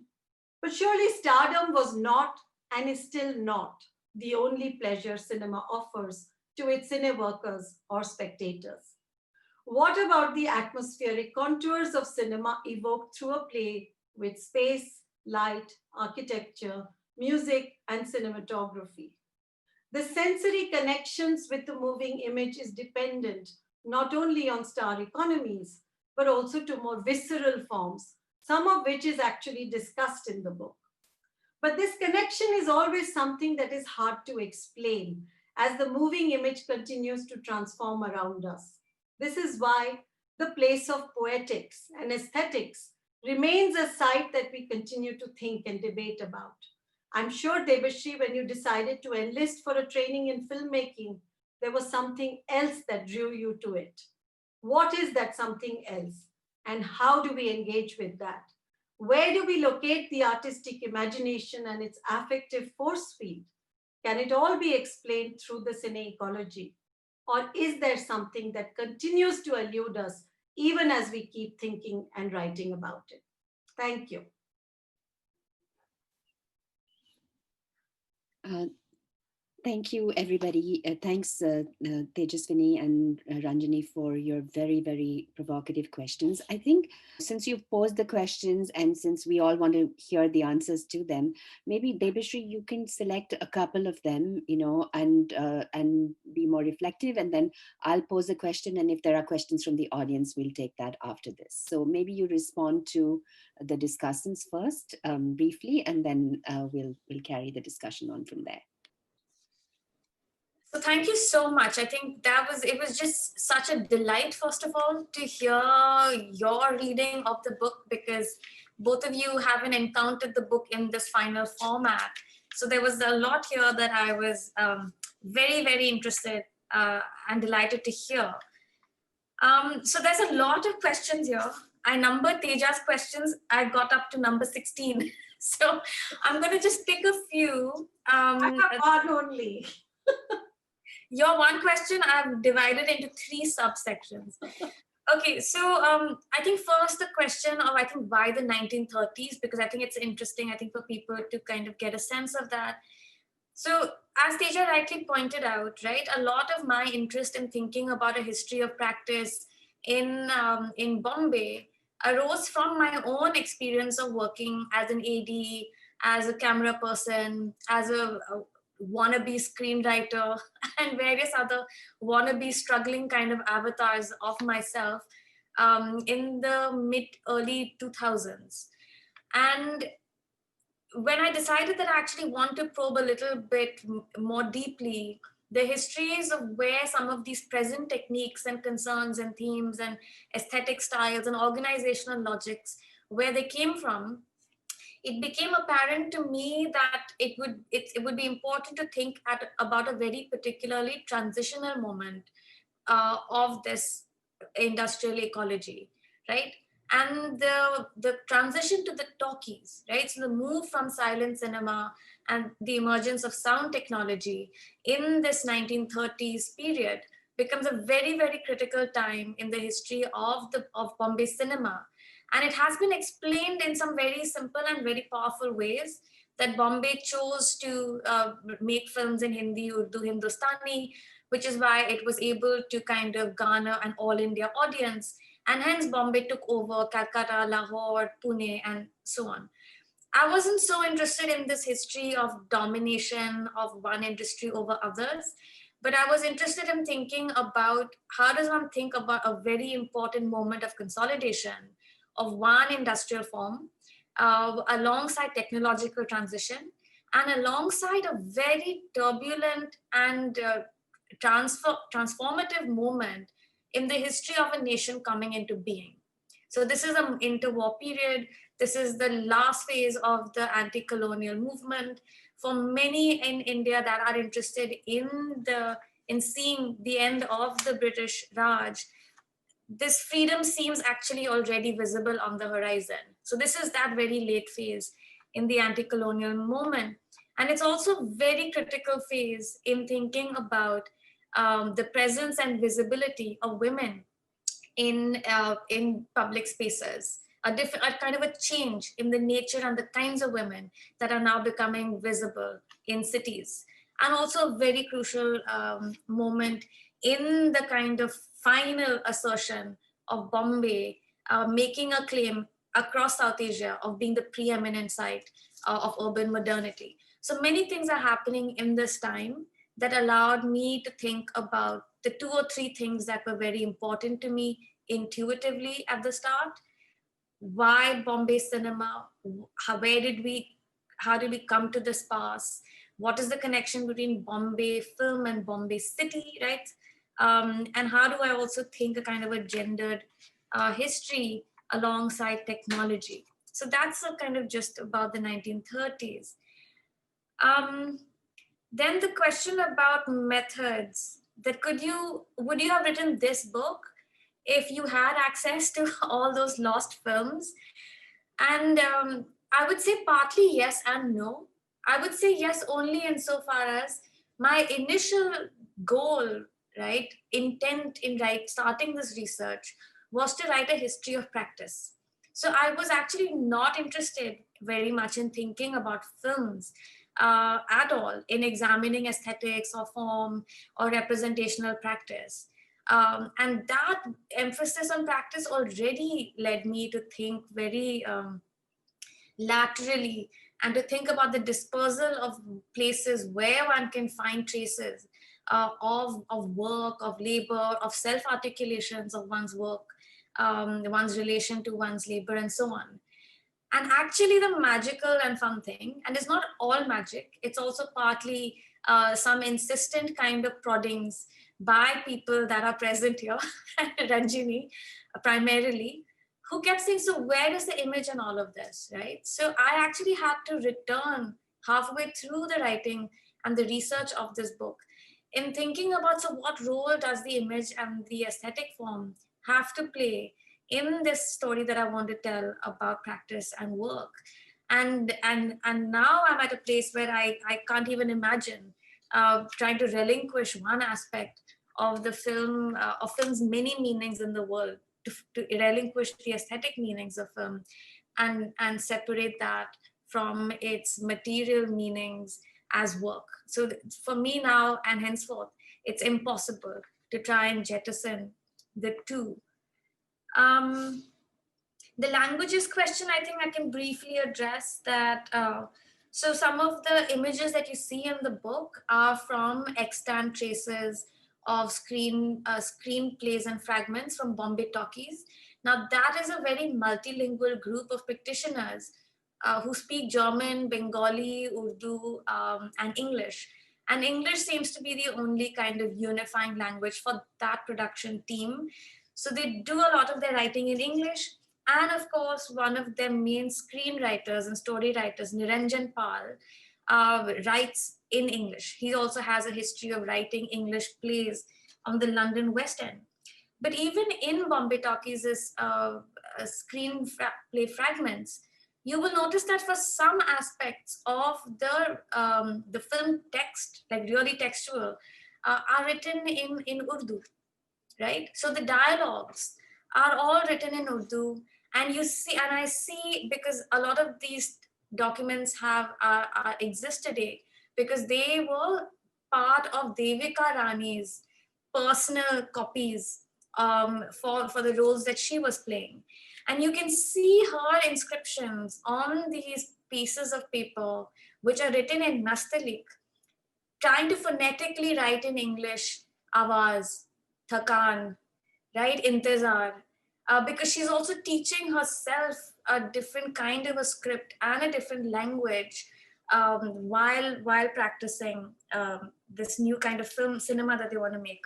Speaker 5: But surely stardom was not and is still not the only pleasure cinema offers to its cine workers or spectators. What about the atmospheric contours of cinema evoked through a play with space, light, architecture, music, and cinematography? The sensory connections with the moving image is dependent not only on star economies, but also to more visceral forms, some of which is actually discussed in the book. But this connection is always something that is hard to explain as the moving image continues to transform around us. This is why the place of poetics and aesthetics remains a site that we continue to think and debate about. I'm sure, Debashree, when you decided to enlist for a training in filmmaking, there was something else that drew you to it. What is that something else? And how do we engage with that? Where do we locate the artistic imagination and its affective force field? Can it all be explained through the cine ecology? Or is there something that continues to elude us even as we keep thinking and writing about it? Thank you.
Speaker 2: Thank you, everybody. Thanks, Tejaswini and Ranjani, for your very, very provocative questions. I think since you've posed the questions and since we all want to hear the answers to them, maybe Debashree, you can select a couple of them, and be more reflective. And then I'll pose a question. And if there are questions from the audience, we'll take that after this. So maybe you respond to the discussants first, briefly, and then we'll carry the discussion on from there.
Speaker 3: So thank you so much. I think it was just such a delight, first of all, to hear your reading of the book, because both of you haven't encountered the book in this final format. So there was a lot here that I was very, very interested and delighted to hear. So there's a lot of questions here. I numbered Teja's questions. I got up to number 16. So I'm going to just pick a few.
Speaker 5: I have one only.
Speaker 3: Your one question I've divided into 3 subsections. Okay, so I think first the question of why the 1930s, because I think it's interesting, for people to kind of get a sense of that. So as Teja rightly pointed out, right, a lot of my interest in thinking about a history of practice in Bombay arose from my own experience of working as an AD, as a camera person, as a wannabe screenwriter, and various other wannabe struggling kind of avatars of myself in the early 2000s. And when I decided that I actually want to probe a little bit more deeply the histories of where some of these present techniques and concerns and themes and aesthetic styles and organizational logics, where they came from, it became apparent to me that it would be important to think about a very particularly transitional moment of this industrial ecology, right? And the transition to the talkies, right? So the move from silent cinema and the emergence of sound technology in this 1930s period becomes a very, very critical time in the history of Bombay cinema. And it has been explained in some very simple and very powerful ways that Bombay chose to make films in Hindi, Urdu, Hindustani, which is why it was able to kind of garner an all India audience. And hence Bombay took over Calcutta, Lahore, Pune, and so on. I wasn't so interested in this history of domination of one industry over others, but I was interested in thinking about how does one think about a very important moment of consolidation of one industrial form alongside technological transition and alongside a very turbulent and transformative moment in the history of a nation coming into being. So this is an interwar period. This is the last phase of the anti-colonial movement. For many in India that are interested in seeing the end of the British Raj, this freedom seems actually already visible on the horizon. So this is that very late phase in the anti-colonial movement. And it's also very critical phase in thinking about the presence and visibility of women in public spaces, a kind of a change in the nature and the kinds of women that are now becoming visible in cities, and also a very crucial moment in the kind of final assertion of Bombay making a claim across South Asia of being the preeminent site of urban modernity. So many things are happening in this time that allowed me to think about the 2 or 3 things that were very important to me intuitively at the start. Why Bombay cinema? How did we come to this pass? What is the connection between Bombay film and Bombay city, right? And how do I also think a kind of a gendered history alongside technology? So that's a kind of just about the 1930s. Then the question about methods, that would you have written this book if you had access to all those lost films? And I would say partly yes and no. I would say yes only insofar as my initial goal, right, intent in starting this research was to write a history of practice. So I was actually not interested very much in thinking about films at all, in examining aesthetics or form or representational practice. And that emphasis on practice already led me to think very laterally and to think about the dispersal of places where one can find traces of work, of labor, of self-articulations of one's work, one's relation to one's labor, and so on. And actually the magical and fun thing, and it's not all magic, it's also partly some insistent kind of proddings by people that are present here, Ranjini primarily, who kept saying, so where is the image in all of this, right? So I actually had to return halfway through the writing and the research of this book in thinking about, so what role does the image and the aesthetic form have to play in this story that I want to tell about practice and work. And now I'm at a place where I can't even imagine trying to relinquish one aspect of the film, of film's many meanings in the world, to relinquish the aesthetic meanings of film and separate that from its material meanings as work. So for me now and henceforth, it's impossible to try and jettison the two. The languages question, I think I can briefly address that. So some of the images that you see in the book are from extant traces of screenplays and fragments from Bombay talkies. Now that is a very multilingual group of practitioners who speak German, Bengali, Urdu, and English. And English seems to be the only kind of unifying language for that production team. So they do a lot of their writing in English. And of course, one of their main screenwriters and story writers, Niranjan Pal, writes in English. He also has a history of writing English plays on the London West End. But even in Bombay Talkies' screenplay fragments, you will notice that for some aspects of the film text, like really textual, are written in Urdu, right? So the dialogues are all written in Urdu, and I see, because a lot of these documents exist today because they were part of Devika Rani's personal copies for the roles that she was playing. And you can see her inscriptions on these pieces of paper, which are written in Nastaliq, trying to phonetically write in English, awaz, thakan, right, intezar, because she's also teaching herself a different kind of a script and a different language while practicing this new kind of film cinema that they want to make.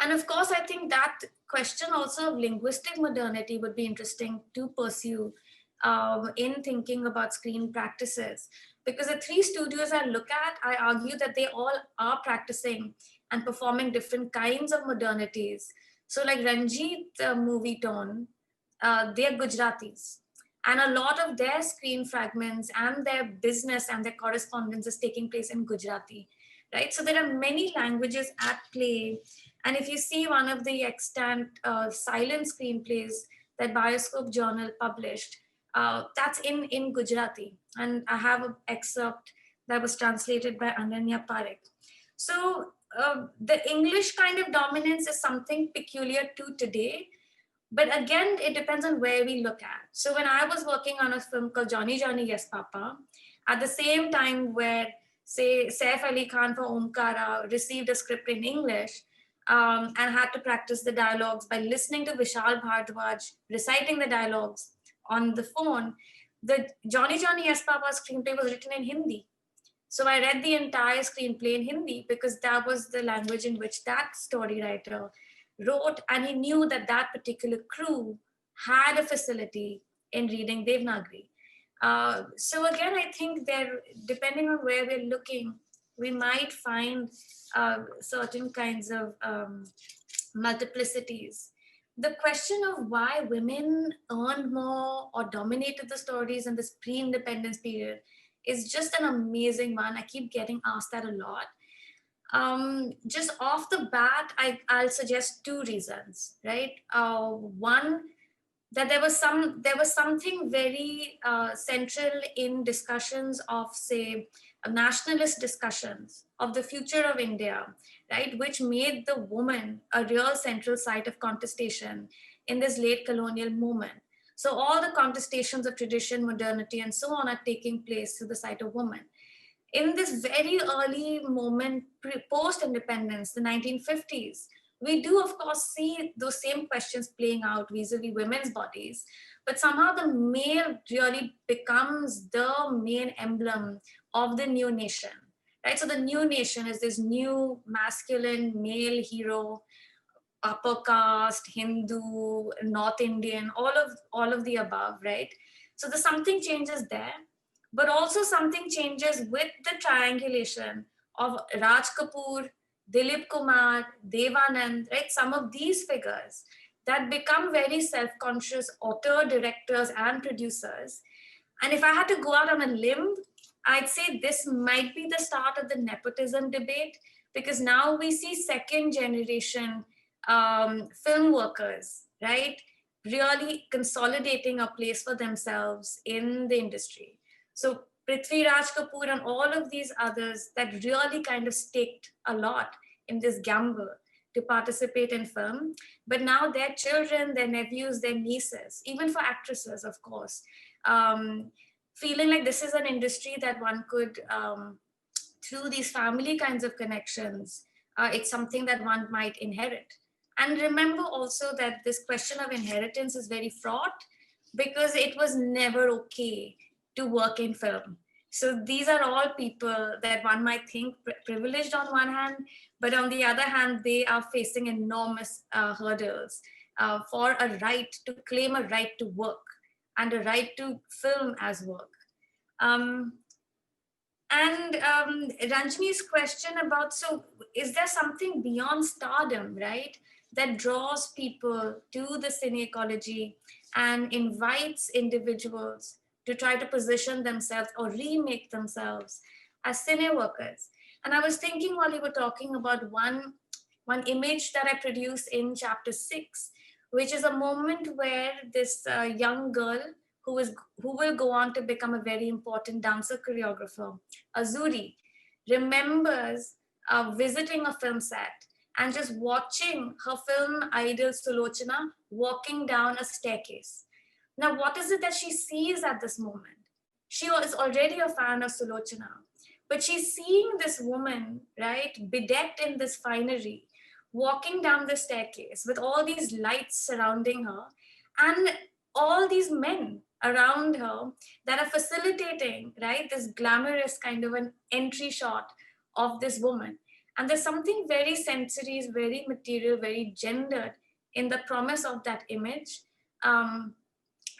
Speaker 3: And of course, I think that question also of linguistic modernity would be interesting to pursue in thinking about screen practices. Because the three studios I look at, I argue that they all are practicing and performing different kinds of modernities. So like Ranjit movie tone, they're Gujaratis. And a lot of their screen fragments and their business and their correspondence is taking place in Gujarati, right? So there are many languages at play. And if you see one of the extant silent screenplays that Bioscope Journal published, that's in Gujarati. And I have an excerpt that was translated by Ananya Parekh. So the English kind of dominance is something peculiar to today. But again, it depends on where we look at. So when I was working on a film called Johnny Johnny Yes Papa, at the same time where, say, Saif Ali Khan for Omkara received a script in English and had to practice the dialogues by listening to Vishal Bhardwaj reciting the dialogues on the phone, the Johnny Johnny Yes Papa screenplay was written in Hindi. So I read the entire screenplay in Hindi because that was the language in which that story writer wrote, and he knew that that particular crew had a facility in reading Devanagari. So again, I think there, depending on where we're looking, we might find certain kinds of multiplicities. The question of why women earned more or dominated the stories in this pre-independence period is just an amazing one. I keep getting asked that a lot. Just off the bat, I'll suggest two reasons, right? One, that there was something very central in discussions of, say, nationalist discussions of the future of India, right, which made the woman a real central site of contestation in this late colonial movement. So all the contestations of tradition, modernity, and so on are taking place through the site of woman. In this very early moment, post-independence, the 1950s, we do, of course, see those same questions playing out vis-a-vis women's bodies, but somehow the male really becomes the main emblem of the new nation, right? So the new nation is this new masculine male hero, upper caste, Hindu, North Indian, all of the above, right? So the something changes there, but also something changes with the triangulation of Raj Kapoor, Dilip Kumar, Devanand, right? Some of these figures that become very self-conscious author, directors, and producers. And if I had to go out on a limb, I'd say this might be the start of the nepotism debate, because now we see second generation film workers, right, really consolidating a place for themselves in the industry. So Prithvi Raj Kapoor and all of these others that really kind of staked a lot in this gamble to participate in film. But now their children, their nephews, their nieces, even for actresses, of course, feeling like this is an industry that one could, through these family kinds of connections, it's something that one might inherit. And remember also that this question of inheritance is very fraught, because it was never okay to work in film. So these are all people that one might think privileged on one hand, but on the other hand, they are facing enormous hurdles for a right to claim a right to work and a right to film as work. And Ranjani's question about, so is there something beyond stardom, right, that draws people to the cine ecology and invites individuals to try to position themselves or remake themselves as cine workers? And I was thinking while you were talking about one image that I produced in chapter 6, which is a moment where this young girl who will go on to become a very important dancer choreographer, Azuri, remembers visiting a film set and just watching her film idol Sulochana walking down a staircase. Now, what is it that she sees at this moment? She is already a fan of Sulochana, but she's seeing this woman, right, bedecked in this finery, walking down the staircase with all these lights surrounding her and all these men around her that are facilitating, right, this glamorous kind of an entry shot of this woman. And there's something very sensory, very material, very gendered in the promise of that image. And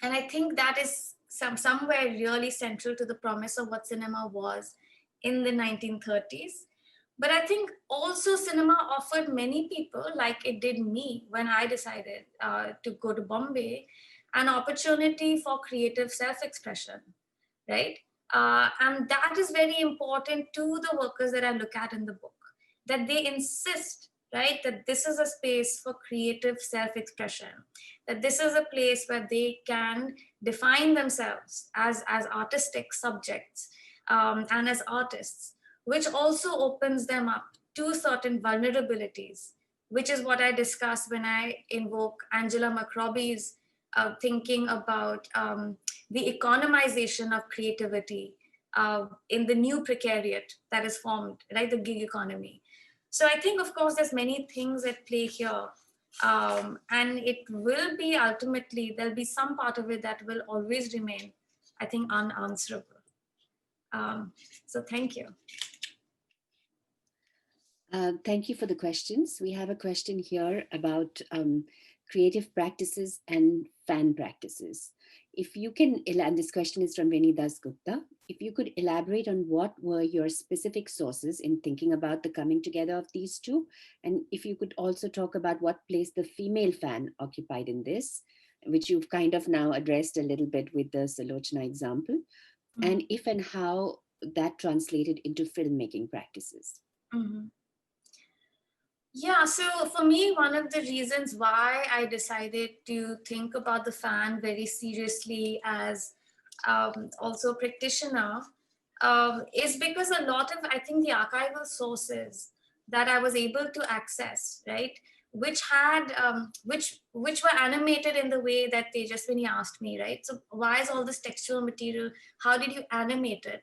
Speaker 3: I think that is somewhere really central to the promise of what cinema was in the 1930s. But I think also cinema offered many people, like it did me when I decided to go to Bombay, an opportunity for creative self-expression, right? And that is very important to the workers that I look at in the book, that they insist, right, that this is a space for creative self-expression, that this is a place where they can define themselves as artistic subjects and as artists, which also opens them up to certain vulnerabilities, which is what I discuss when I invoke Angela McRobbie's thinking about the economization of creativity in the new precariat that is formed, right, the gig economy. So I think, of course, there's many things at play here. And it will be ultimately, there'll be some part of it that will always remain, I think, unanswerable. So thank you.
Speaker 2: Thank you for the questions. We have a question here about creative practices and fan practices. If you can, and this question is from Reni Dasgupta, if you could elaborate on what were your specific sources in thinking about the coming together of these two, and if you could also talk about what place the female fan occupied in this, which you've kind of now addressed a little bit with the Salochana example, and if and how that translated into filmmaking practices.
Speaker 3: Yeah, so for me, one of the reasons why I decided to think about the fan very seriously as also a practitioner is because a lot of, I think, the archival sources that I was able to access, right, which had, which were animated in the way that Tejaswini asked me, right? So why is all this textual material? How did you animate it?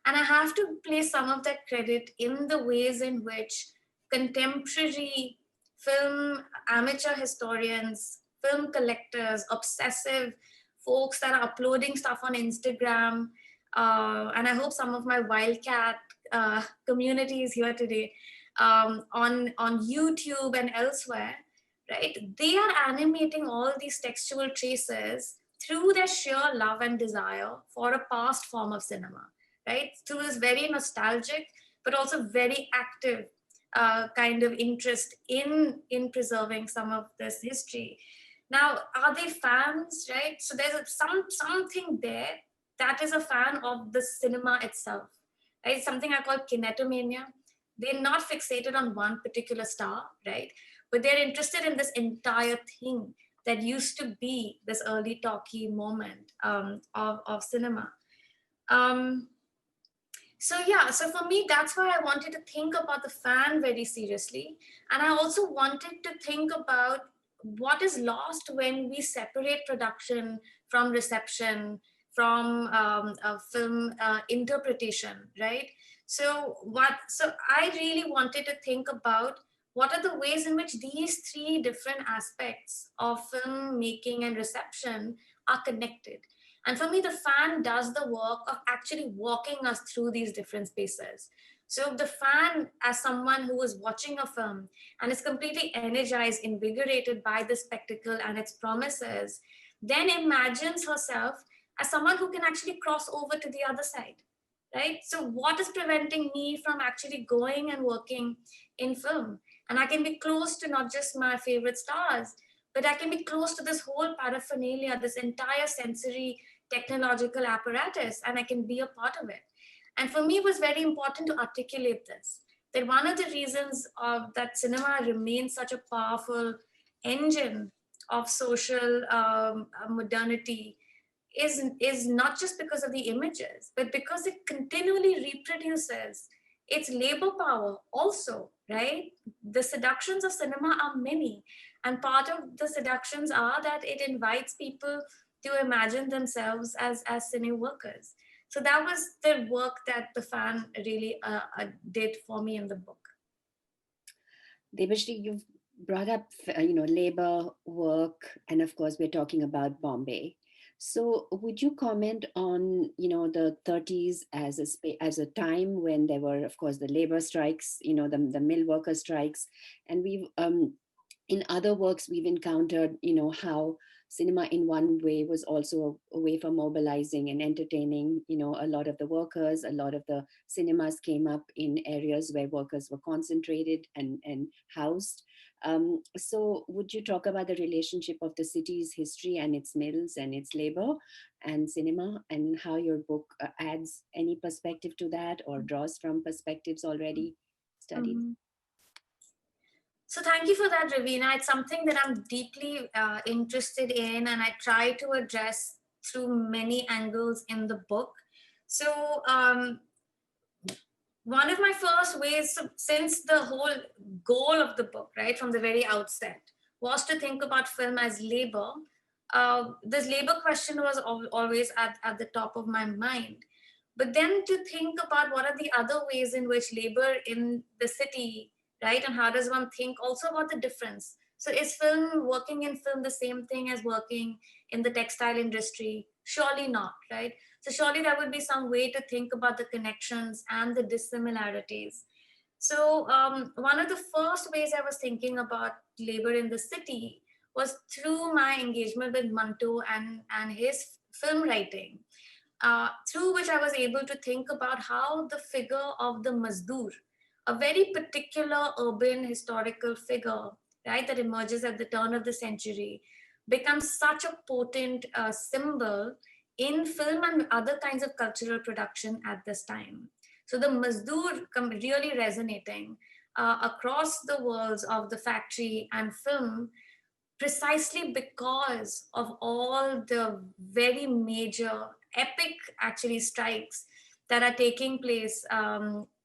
Speaker 3: And I have to place some of that credit in the ways in which contemporary film amateur historians, film collectors, obsessive folks that are uploading stuff on Instagram, and I hope some of my wildcat community is here today, on YouTube and elsewhere, right? They are animating all these textual traces through their sheer love and desire for a past form of cinema, right? Through this very nostalgic, but also very active kind of interest in preserving some of this history. Now, are they fans, right? So there's something there that is a fan of the cinema itself, right? Something I call kinetomania. They're not fixated on one particular star, right? But they're interested in this entire thing that used to be this early talkie moment of cinema. So yeah, so for me, that's why I wanted to think about the fan very seriously. And I also wanted to think about what is lost when we separate production from reception, from film interpretation, right? So I really wanted to think about what are the ways in which these three different aspects of film making and reception are connected. And for me, the fan does the work of actually walking us through these different spaces. So the fan, as someone who is watching a film and is completely energized, invigorated by the spectacle and its promises, then imagines herself as someone who can actually cross over to the other side, right? So what is preventing me from actually going and working in film? And I can be close to not just my favorite stars, but I can be close to this whole paraphernalia, this entire sensory technological apparatus, and I can be a part of it. And for me, it was very important to articulate this, that one of the reasons that cinema remains such a powerful engine of social modernity is not just because of the images, but because it continually reproduces it's labor power also, right? The seductions of cinema are many. And part of the seductions are that it invites people to imagine themselves as cine workers. So that was the work that the fan really did for me in the book.
Speaker 2: Debashree, you've brought up, labor, work, and of course, we're talking about Bombay. So, would you comment on, the 30s as as a time when there were, of course, the labor strikes, the mill worker strikes, and we've in other works we've encountered, how cinema in one way was also a way for mobilizing and entertaining, a lot of the workers. A lot of the cinemas came up in areas where workers were concentrated and housed. So would you talk about the relationship of the city's history and its mills and its labor and cinema, and how your book adds any perspective to that or draws from perspectives already studied?
Speaker 3: Mhm. So thank you for that, Raveena. It's something that I'm deeply interested in, and I try to address through many angles in the book. So one of my first ways, since the whole goal of the book, right, from the very outset, was to think about film as labor, this labor question was always at the top of my mind. But then to think about what are the other ways in which labor in the city, right, and how does one think also about the difference? So is film, working in film, the same thing as working in the textile industry? Surely not, right? So surely there would be some way to think about the connections and the dissimilarities. So one of the first ways I was thinking about labor in the city was through my engagement with Manto and his film writing, through which I was able to think about how the figure of the Mazdoor, a very particular urban historical figure, right, that emerges at the turn of the century, becomes such a potent symbol in film and other kinds of cultural production at this time. So the Mazdoor really resonating across the worlds of the factory and film, precisely because of all the very major, epic actually strikes that are taking place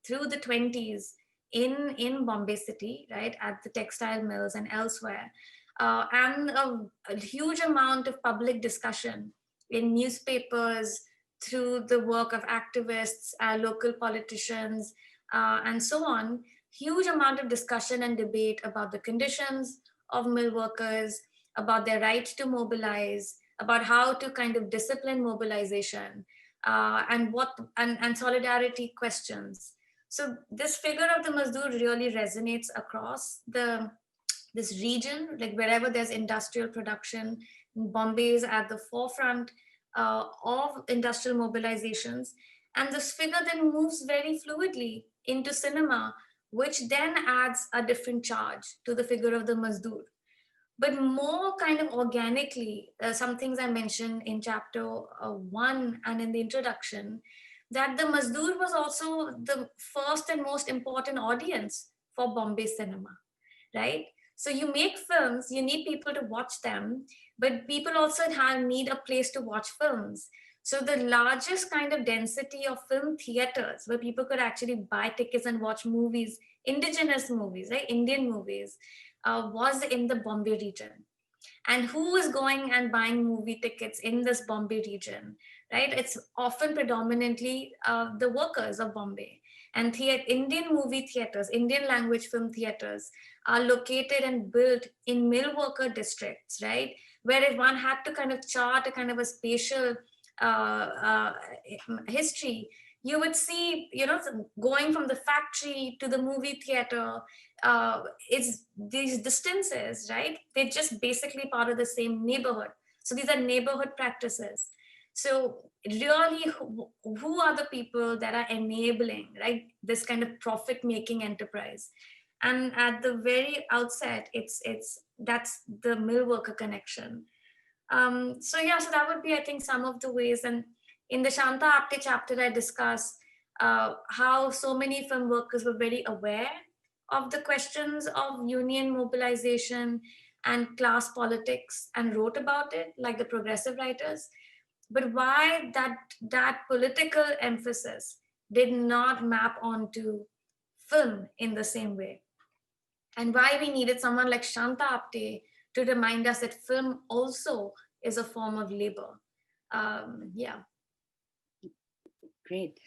Speaker 3: through the 20s in Bombay city, right, at the textile mills and elsewhere. And a huge amount of public discussion in newspapers, through the work of activists, local politicians, and so on. Huge amount of discussion and debate about the conditions of mill workers, about their right to mobilize, about how to kind of discipline mobilization, and solidarity questions. So this figure of the Mazdoor really resonates across this region, like wherever there's industrial production. Bombay is at the forefront of industrial mobilizations, and this figure then moves very fluidly into cinema, which then adds a different charge to the figure of the Mazdoor. But more kind of organically, some things I mentioned in chapter 1 and in the introduction, that the Mazdoor was also the first and most important audience for Bombay cinema, right? So you make films, you need people to watch them, but people also need a place to watch films. So the largest kind of density of film theaters where people could actually buy tickets and watch movies, indigenous movies, right, Indian movies, was in the Bombay region. And who is going and buying movie tickets in this Bombay region, right? It's often predominantly the workers of Bombay. And Indian movie theaters, Indian language film theaters are located and built in mill worker districts, right? Where if one had to kind of chart a kind of a spatial uh, uh, history, you would see, going from the factory to the movie theater, is these distances, right? They're just basically part of the same neighborhood. So these are neighborhood practices. So really, who are the people that are enabling, right, this kind of profit-making enterprise? And at the very outset, that's the mill worker connection. So yeah, so that would be, I think, some of the ways. And in the Shanta Apti chapter, I discuss how so many film workers were very aware of the questions of union mobilization and class politics and wrote about it, like the progressive writers. But why that political emphasis did not map onto film in the same way, and why we needed someone like Shanta Apti to remind us that film also is a form of labor. Yeah.
Speaker 2: Great.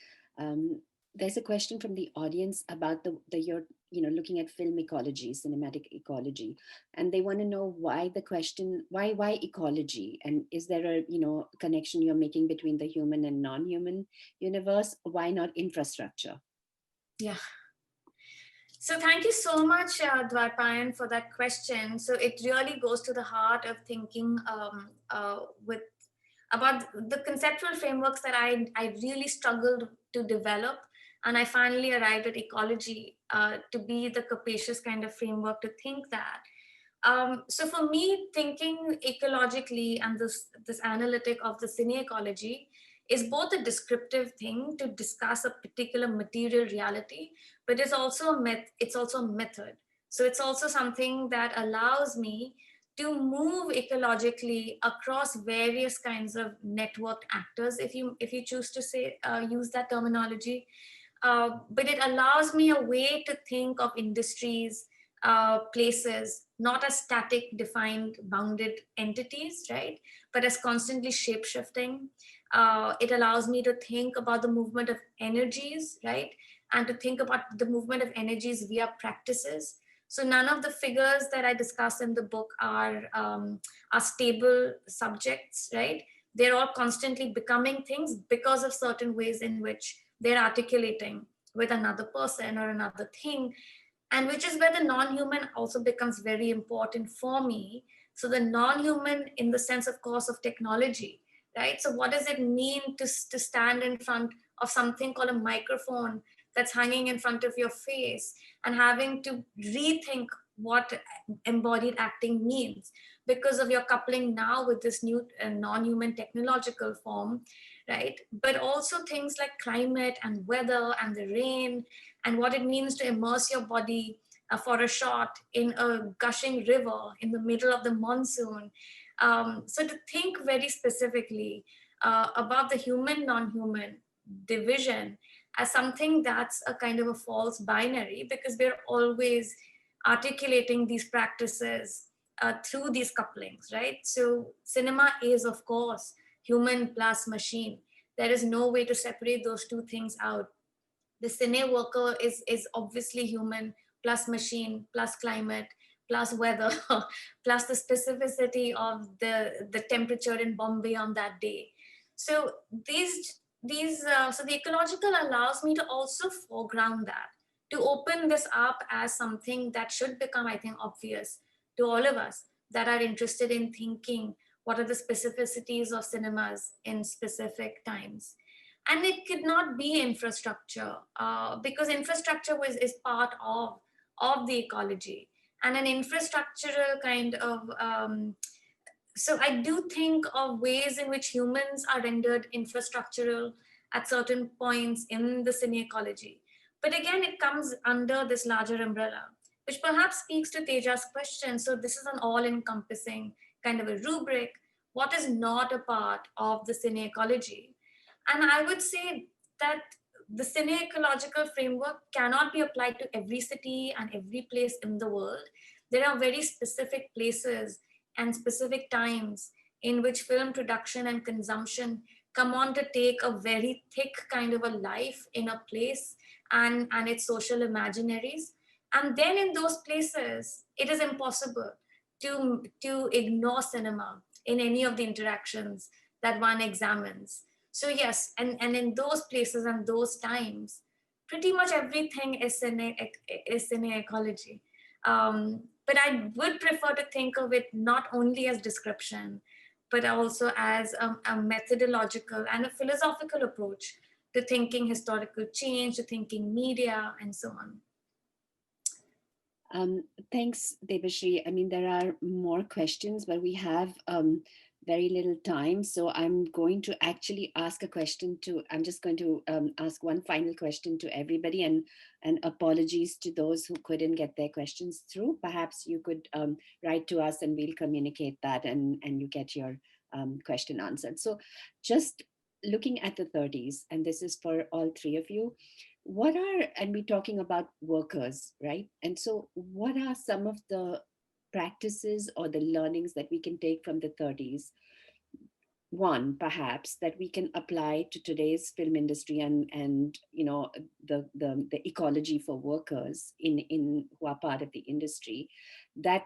Speaker 2: There's a question from the audience about your looking at film ecology, cinematic ecology, and they want to know why the question, why ecology, and is there a connection you're making between the human and non-human universe? Why not infrastructure?
Speaker 3: Yeah. So thank you so much, Dwarpayan, for that question. So it really goes to the heart of thinking with about the conceptual frameworks that I really struggled to develop. And I finally arrived at ecology to be the capacious kind of framework to think that. So for me, thinking ecologically and this analytic of the cine ecology is both a descriptive thing to discuss a particular material reality, but it's also a method. So it's also something that allows me to move ecologically across various kinds of networked actors, if you choose to say use that terminology. But it allows me a way to think of industries, places, not as static, defined, bounded entities, right? But as constantly shape shifting. It allows me to think about the movement of energies, right? And to think about the movement of energies via practices. So none of the figures that I discuss in the book are stable subjects, right? They're all constantly becoming things because of certain ways in which they're articulating with another person or another thing, and which is where the non-human also becomes very important for me. So the non-human in the sense, of course, of technology, right? So what does it mean to stand in front of something called a microphone that's hanging in front of your face and having to rethink what embodied acting means because of your coupling now with this new non-human technological form, right? But also things like climate and weather and the rain and what it means to immerse your body for a shot in a gushing river in the middle of the monsoon. So to think very specifically about the human non-human division as something that's a kind of a false binary, because we're always articulating these practices through these couplings, right? So cinema is, of course, human plus machine. There is no way to separate those two things out. The Cine Worker is obviously human plus machine plus climate plus weather plus the specificity of the temperature in Bombay on that day. So so the ecological allows me to also foreground that, to open this up as something that should become, I think, obvious to all of us that are interested in thinking what are the specificities of cinemas in specific times. And it could not be infrastructure because infrastructure is part of the ecology, and an infrastructural kind of so I do think of ways in which humans are rendered infrastructural at certain points in the cine ecology. But again, it comes under this larger umbrella, which perhaps speaks to Teja's question. So this is an all-encompassing kind of a rubric. What is not a part of the cine ecology? And I would say that the cine ecological framework cannot be applied to every city and every place in the world. There are very specific places and specific times in which film production and consumption come on to take a very thick kind of a life in a place and its social imaginaries. And then in those places, it is impossible to ignore cinema in any of the interactions that one examines. So yes, and in those places and those times, pretty much everything is cine ecology. But I would prefer to think of it not only as description, but also as a methodological and a philosophical approach to thinking historical change, to thinking media, and so on.
Speaker 2: Thanks, Debashree. I mean, there are more questions, but we have very little time. So I'm going to actually ask a question I'm just going to ask one final question to everybody, and apologies to those who couldn't get their questions through. Perhaps you could write to us and we'll communicate that and you get your question answered. So just looking at the 30s, and this is for all three of you, and we're talking about workers, right? And so what are some of the practices or the learnings that we can take from the 30s? One, perhaps, that we can apply to today's film industry and the ecology for workers in who are part of the industry, that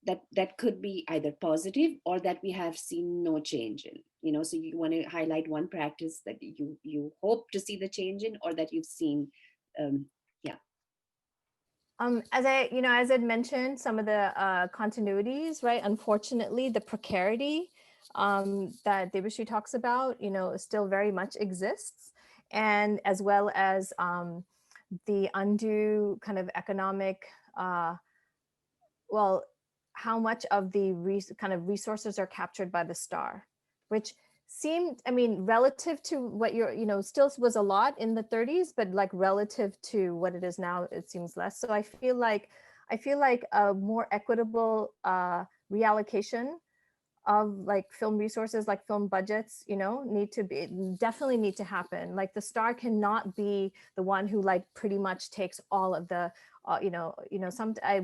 Speaker 2: that could be either positive or that we have seen no change in. So you want to highlight one practice that you hope to see the change in, or that you've seen. Yeah.
Speaker 4: As I'd mentioned, some of the continuities, right? Unfortunately, the precarity that Debashree talks about, still very much exists, and as well as the undue kind of economic, how much of the kind of resources are captured by the star, which seemed, relative to what still was a lot in the 30s, but like relative to what it is now, it seems less. So I feel like a more equitable reallocation of like film resources, like film budgets, definitely need to happen. Like the star cannot be the one who like pretty much takes all of the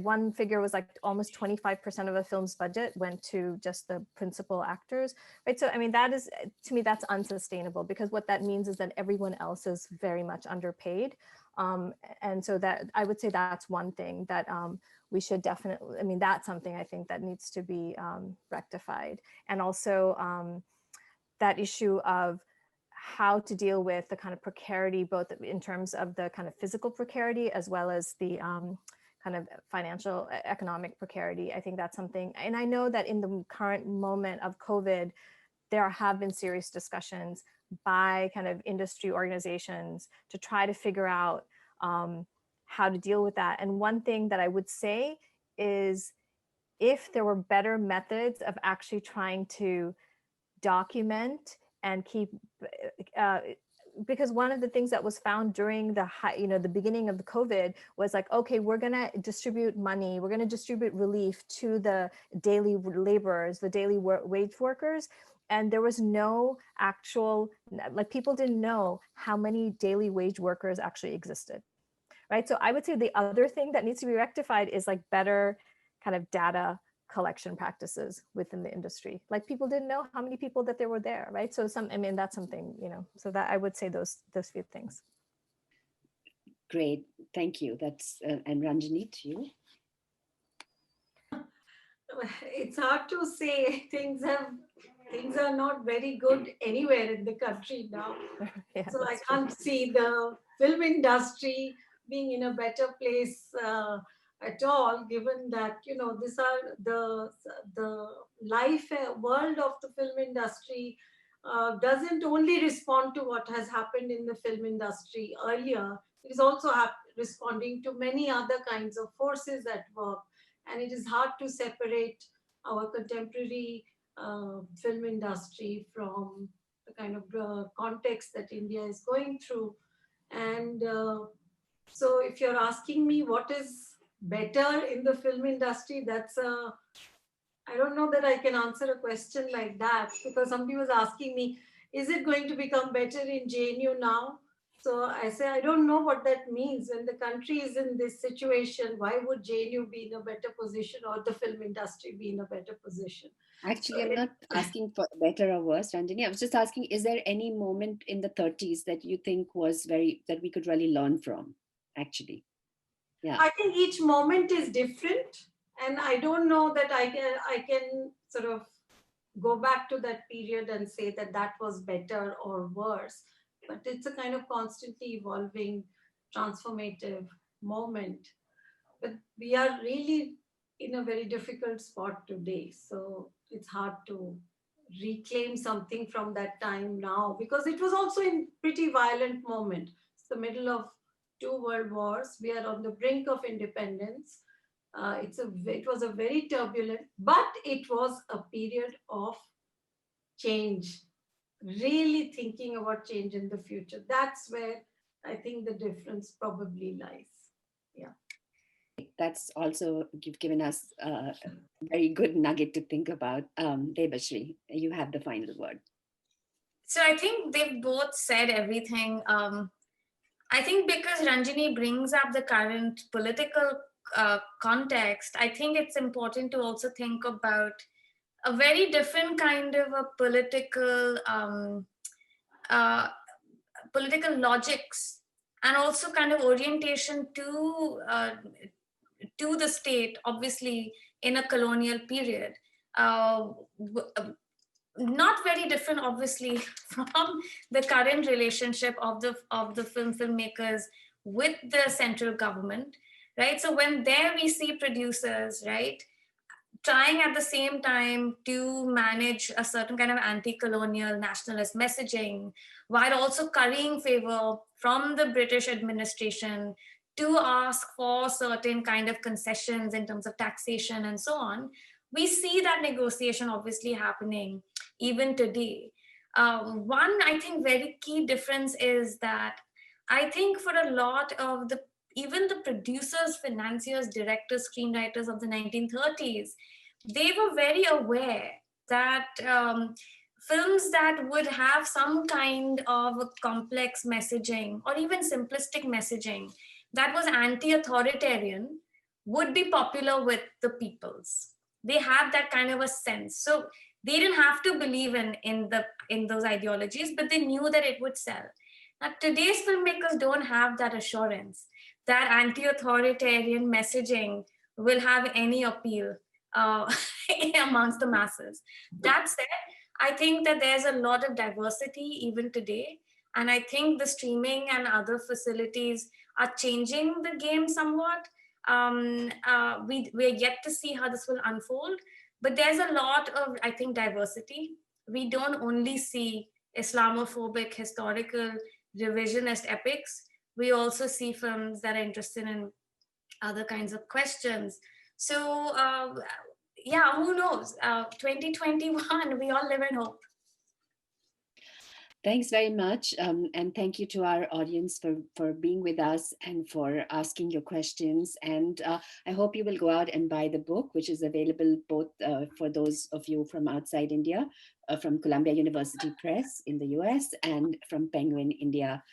Speaker 4: one figure was like almost 25% of a film's budget went to just the principal actors, right? So that is, to me, that's unsustainable, because what that means is that everyone else is very much underpaid. And so that, I would say, that's one thing that we should definitely, that's something I think that needs to be rectified. And also that issue of how to deal with the kind of precarity, both in terms of the kind of physical precarity as well as the kind of financial, economic precarity. I think that's something, and I know that in the current moment of COVID, there have been serious discussions by kind of industry organizations to try to figure out how to deal with that. And one thing that I would say is, if there were better methods of actually trying to document and keep, because one of the things that was found during the beginning of the COVID was like, okay, we're going to distribute money, we're going to distribute relief to the daily laborers, the daily wage workers. And there was no actual, like, people didn't know how many daily wage workers actually existed, right? So I would say the other thing that needs to be rectified is like better kind of data collection practices within the industry. Like, people didn't know how many people that there were there, right? So that's something, so that I would say those few things.
Speaker 2: Great, thank you. That's and Ranjani, to you.
Speaker 5: It's hard to say. Things are not very good anywhere in the country now.
Speaker 4: Yeah,
Speaker 5: so I
Speaker 4: true.
Speaker 5: can't see the film industry being in a better place at all, given that these are the life world of the film industry doesn't only respond to what has happened in the film industry earlier. It is also responding to many other kinds of forces at work, and it is hard to separate our contemporary film industry from the kind of context that India is going through. And so if you're asking me what is better in the film industry, I don't know that I can answer a question like that, because somebody was asking me, is it going to become better in JNU now? So I say, I don't know what that means. When the country is in this situation, why would JNU be in a better position, or the film industry be in a better position?
Speaker 2: Actually, I'm not asking for better or worse, Ranjani. I was just asking, is there any moment in the 30s that you think that we could really learn from, actually? Yeah.
Speaker 5: I think each moment is different, and I don't know that I can sort of go back to that period and say that that was better or worse. But it's a kind of constantly evolving, transformative moment. But we are really in a very difficult spot today. So it's hard to reclaim something from that time now, because it was also in pretty violent moment. It's the middle of two world wars. We are on the brink of independence. It was a very turbulent, but it was a period of change, really thinking about change in the future. That's where I think the difference probably lies. Yeah.
Speaker 2: That's also, you've given us a very good nugget to think about. Debashree, you have the final word.
Speaker 3: So I think they've both said everything I think because Ranjani brings up the current political context, I think it's important to also think about a very different kind of a uh, political logics and also kind of orientation to the state, obviously in a colonial period. Uh, Not very different, obviously, from the current relationship of the filmmakers with the central government, right? So when there we see producers, right, trying at the same time to manage a certain kind of anti-colonial nationalist messaging while also currying favor from the British administration to ask for certain kind of concessions in terms of taxation and so on. We see that negotiation obviously happening even today. One, I think, very key difference is that I think for a lot of the even the producers, financiers, directors, screenwriters of the 1930s, they were very aware that films that would have some kind of a complex messaging or even simplistic messaging that was anti-authoritarian would be popular with the peoples. They had that kind of a sense. So they didn't have to believe in those ideologies, but they knew that it would sell. Now today's filmmakers don't have that assurance that anti-authoritarian messaging will have any appeal uh, amongst the masses. That said, I think that there's a lot of diversity even today. And I think the streaming and other facilities are changing the game somewhat. We're yet to see how this will unfold, but there's a lot of, I think, diversity. We don't only see Islamophobic, historical, revisionist epics. We also see films that are interested in other kinds of questions. So, yeah, who knows? 2021, we all live in hope.
Speaker 2: Thanks very much. And thank you to our audience for being with us and for asking your questions. And I hope you will go out and buy the book, which is available both for those of you from outside India, from Columbia University Press in the US, and from Penguin India,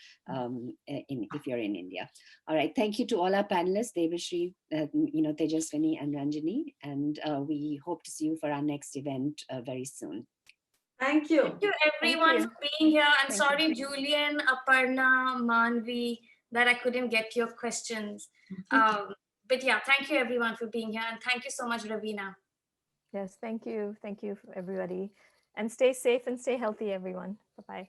Speaker 2: if you're in India. All right. Thank you to all our panelists, Debashree, Tejaswini and Ranjani. And we hope to see you for our next event very soon.
Speaker 5: Thank you.
Speaker 3: Thank you everyone
Speaker 4: you.
Speaker 3: for being here. And
Speaker 4: Thank
Speaker 3: sorry,
Speaker 4: you.
Speaker 3: Julian, Aparna, Manvi, that I couldn't get your questions. But yeah, thank you everyone for being here. And thank you so much, Raveena.
Speaker 4: Yes, thank you. Thank you, everybody. And stay safe and stay healthy, everyone. Bye-bye.